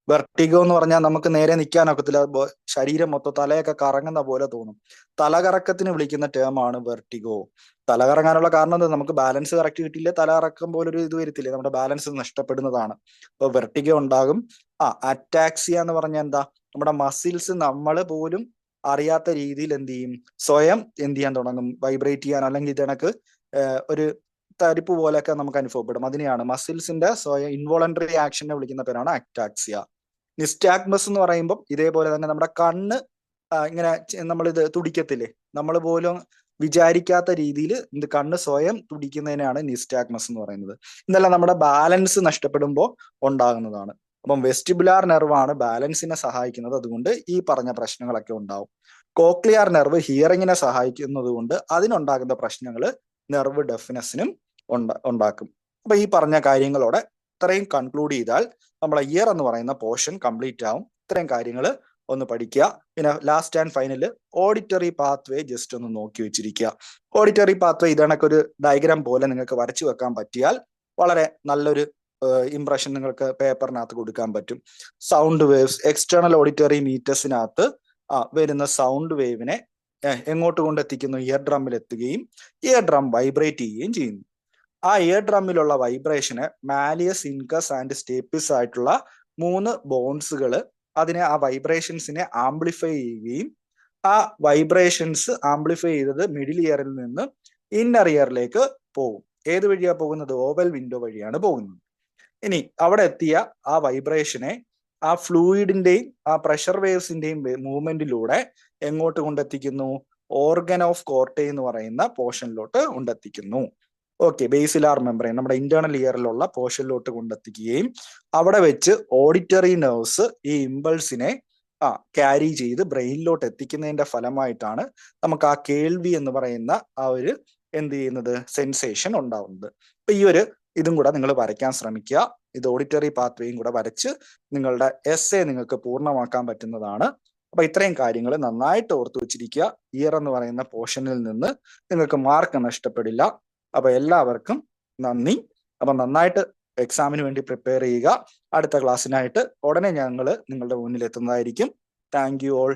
വെർട്ടിഗോ എന്ന് പറഞ്ഞാൽ നമുക്ക് നേരെ നിൽക്കാനൊക്കത്തില്ല, ശരീരം മൊത്തം തലയൊക്കെ കറങ്ങുന്ന പോലെ തോന്നും. തലകറക്കത്തിന് വിളിക്കുന്ന ടേം ആണ് വെർട്ടിഗോ. തല കറങ്ങാനുള്ള കാരണം എന്താ, നമുക്ക് ബാലൻസ് കറക്റ്റ് കിട്ടിയില്ല, തല കറക്കം പോലൊരു ഇത് വരത്തില്ലേ, നമ്മുടെ ബാലൻസ് നഷ്ടപ്പെടുന്നതാണ്. അപ്പൊ വെർട്ടിഗോ ഉണ്ടാകും. അറ്റാക്സിയ എന്ന് പറഞ്ഞാൽ എന്താ, നമ്മുടെ മസിൽസ് നമ്മൾ പോലും അറിയാത്ത രീതിയിൽ എന്ത് ചെയ്യും, സ്വയം എന്ത് ചെയ്യാൻ തുടങ്ങും, വൈബ്രേറ്റ് ചെയ്യാൻ, അല്ലെങ്കിൽ ഇതണക്ക് ഒരു തരിപ്പ് പോലെയൊക്കെ നമുക്ക് അനുഭവപ്പെടും. അതിനെയാണ് മസിൽസിന്റെ സ്വയം ഇൻവോളണ്ടറി ആക്ഷനെ വിളിക്കുന്ന പേരാണ് അറ്റാക്സിയ. നിസ്റ്റാഗ്മസ് എന്ന് പറയുമ്പോൾ ഇതേപോലെ തന്നെ നമ്മുടെ കണ്ണ് ഇങ്ങനെ നമ്മളിത് തുടിക്കത്തില്ലേ, നമ്മൾ പോലും വിചാരിക്കാത്ത രീതിയിൽ കണ്ണ് സ്വയം തുടിക്കുന്നതിനാണ് നിസ്റ്റാഗ്മസ് എന്ന് പറയുന്നത്. ഇതെല്ലാം നമ്മുടെ ബാലൻസ് നഷ്ടപ്പെടുമ്പോൾ ഉണ്ടാകുന്നതാണ്. അപ്പം വെസ്റ്റിബുലാർ നെർവാണ് ബാലൻസിനെ സഹായിക്കുന്നത്, അതുകൊണ്ട് ഈ പറഞ്ഞ പ്രശ്നങ്ങളൊക്കെ ഉണ്ടാവും. കോക്ലിയർ നെർവ് ഹിയറിങ്ങിനെ സഹായിക്കുന്നത് കൊണ്ട് അതിനുണ്ടാകുന്ന പ്രശ്നങ്ങൾ നെർവ് ഡെഫ്നെസ്സിനും ഉണ്ടാക്കും. അപ്പൊ ഈ പറഞ്ഞ കാര്യങ്ങളോടെ ഇത്രയും കൺക്ലൂഡ് ചെയ്താൽ നമ്മളെ ഇയർ എന്ന് പറയുന്ന പോർഷൻ കംപ്ലീറ്റ് ആവും. ഇത്രയും കാര്യങ്ങൾ ഒന്ന് പഠിക്കുക. പിന്നെ last and final auditory pathway just ഒന്ന് നോക്കി വെച്ചിരിക്കുക. ഓഡിറ്ററി പാത്വേ ഇതണക്കൊരു ഡയഗ്രാം പോലെ നിങ്ങൾക്ക് വരച്ചു വെക്കാൻ പറ്റിയാൽ വളരെ നല്ലൊരു ഇംപ്രഷൻ നിങ്ങൾക്ക് പേപ്പറിനകത്ത് കൊടുക്കാൻ പറ്റും. സൗണ്ട് വേവ്സ്, എക്സ്റ്റേണൽ ഓഡിറ്ററി മീറ്റേഴ്സിനകത്ത് വരുന്ന സൗണ്ട് വേവിനെ എങ്ങോട്ട് കൊണ്ടെത്തിക്കുന്നു? ഇയർ ഡ്രമ്മിൽ എത്തുകയും ഇയർ ഡ്രം വൈബ്രേറ്റ് ചെയ്യുകയും ചെയ്യുന്നു. ആ ഇയർ ഡ്രമ്മിലുള്ള വൈബ്രേഷന് മാലിയസ്, ഇൻകസ് ആൻഡ് സ്റ്റേപ്പിസ് ആയിട്ടുള്ള 3 ബോൺസുകൾ അതിനെ ആ വൈബ്രേഷൻസിനെ ആംപ്ലിഫൈ ചെയ്യുകയും ആ വൈബ്രേഷൻസ് ആംപ്ലിഫൈ ചെയ്തത് മിഡിൽ ഇയറിൽ നിന്ന് ഇന്നർ ഇയറിലേക്ക് പോകും. ഏത് വഴിയാ പോകുന്നത്? ഓവൽ വിൻഡോ വഴിയാണ് പോകുന്നത്. ഇനി അവിടെ എത്തിയ ആ വൈബ്രേഷനെ ആ ഫ്ലൂയിഡിന്റെയും ആ പ്രഷർ വേവ്സിന്റെയും മൂവ്മെന്റിലൂടെ എങ്ങോട്ട് കൊണ്ടെത്തിക്കുന്നു? ഓർഗൻ ഓഫ് കോർട്ടെ എന്ന് പറയുന്ന പോർഷനിലോട്ട് കൊണ്ടെത്തിക്കുന്നു. ഓക്കെ, ബേസിലാർ മെമ്പറൈൻ നമ്മുടെ ഇന്റേണൽ ഇയറിലുള്ള പോർഷനിലോട്ട് കൊണ്ടെത്തിക്കുകയും അവിടെ വെച്ച് ഓഡിറ്ററി നെർവ്സ് ഈ ഇമ്പൾസിനെ ക്യാരി ചെയ്ത് ബ്രെയിനിലോട്ട് എത്തിക്കുന്നതിന്റെ ഫലമായിട്ടാണ് നമുക്ക് ആ കേൾവി എന്ന് പറയുന്ന ആ ഒരു എന്ത് ചെയ്യുന്നത് സെൻസേഷൻ ഉണ്ടാവുന്നത്. അപ്പൊ ഈ ഒരു ഇതും കൂടെ നിങ്ങൾ വരയ്ക്കാൻ ശ്രമിക്കുക. ഇത് ഓഡിറ്ററി പാത്വേയും കൂടെ വരച്ച് നിങ്ങളുടെ എസ്സേ നിങ്ങൾക്ക് പൂർണ്ണമാക്കാൻ പറ്റുന്നതാണ്. അപ്പൊ ഇത്രയും കാര്യങ്ങൾ നന്നായിട്ട് ഓർത്തു വെച്ചിരിക്കുക. ഇയർ എന്ന് പറയുന്ന പോർഷനിൽ നിന്ന് നിങ്ങൾക്ക് മാർക്ക് നഷ്ടപ്പെടില്ല. അപ്പൊ എല്ലാവർക്കും നന്ദി. അപ്പൊ നന്നായിട്ട് എക്സാമിന് വേണ്ടി പ്രിപ്പയർ ചെയ്യുക. അടുത്ത ക്ലാസ്സിനായിട്ട് ഉടനെ ഞങ്ങൾ നിങ്ങളുടെ മുന്നിൽ എത്തുന്നതായിരിക്കും. Thank you all.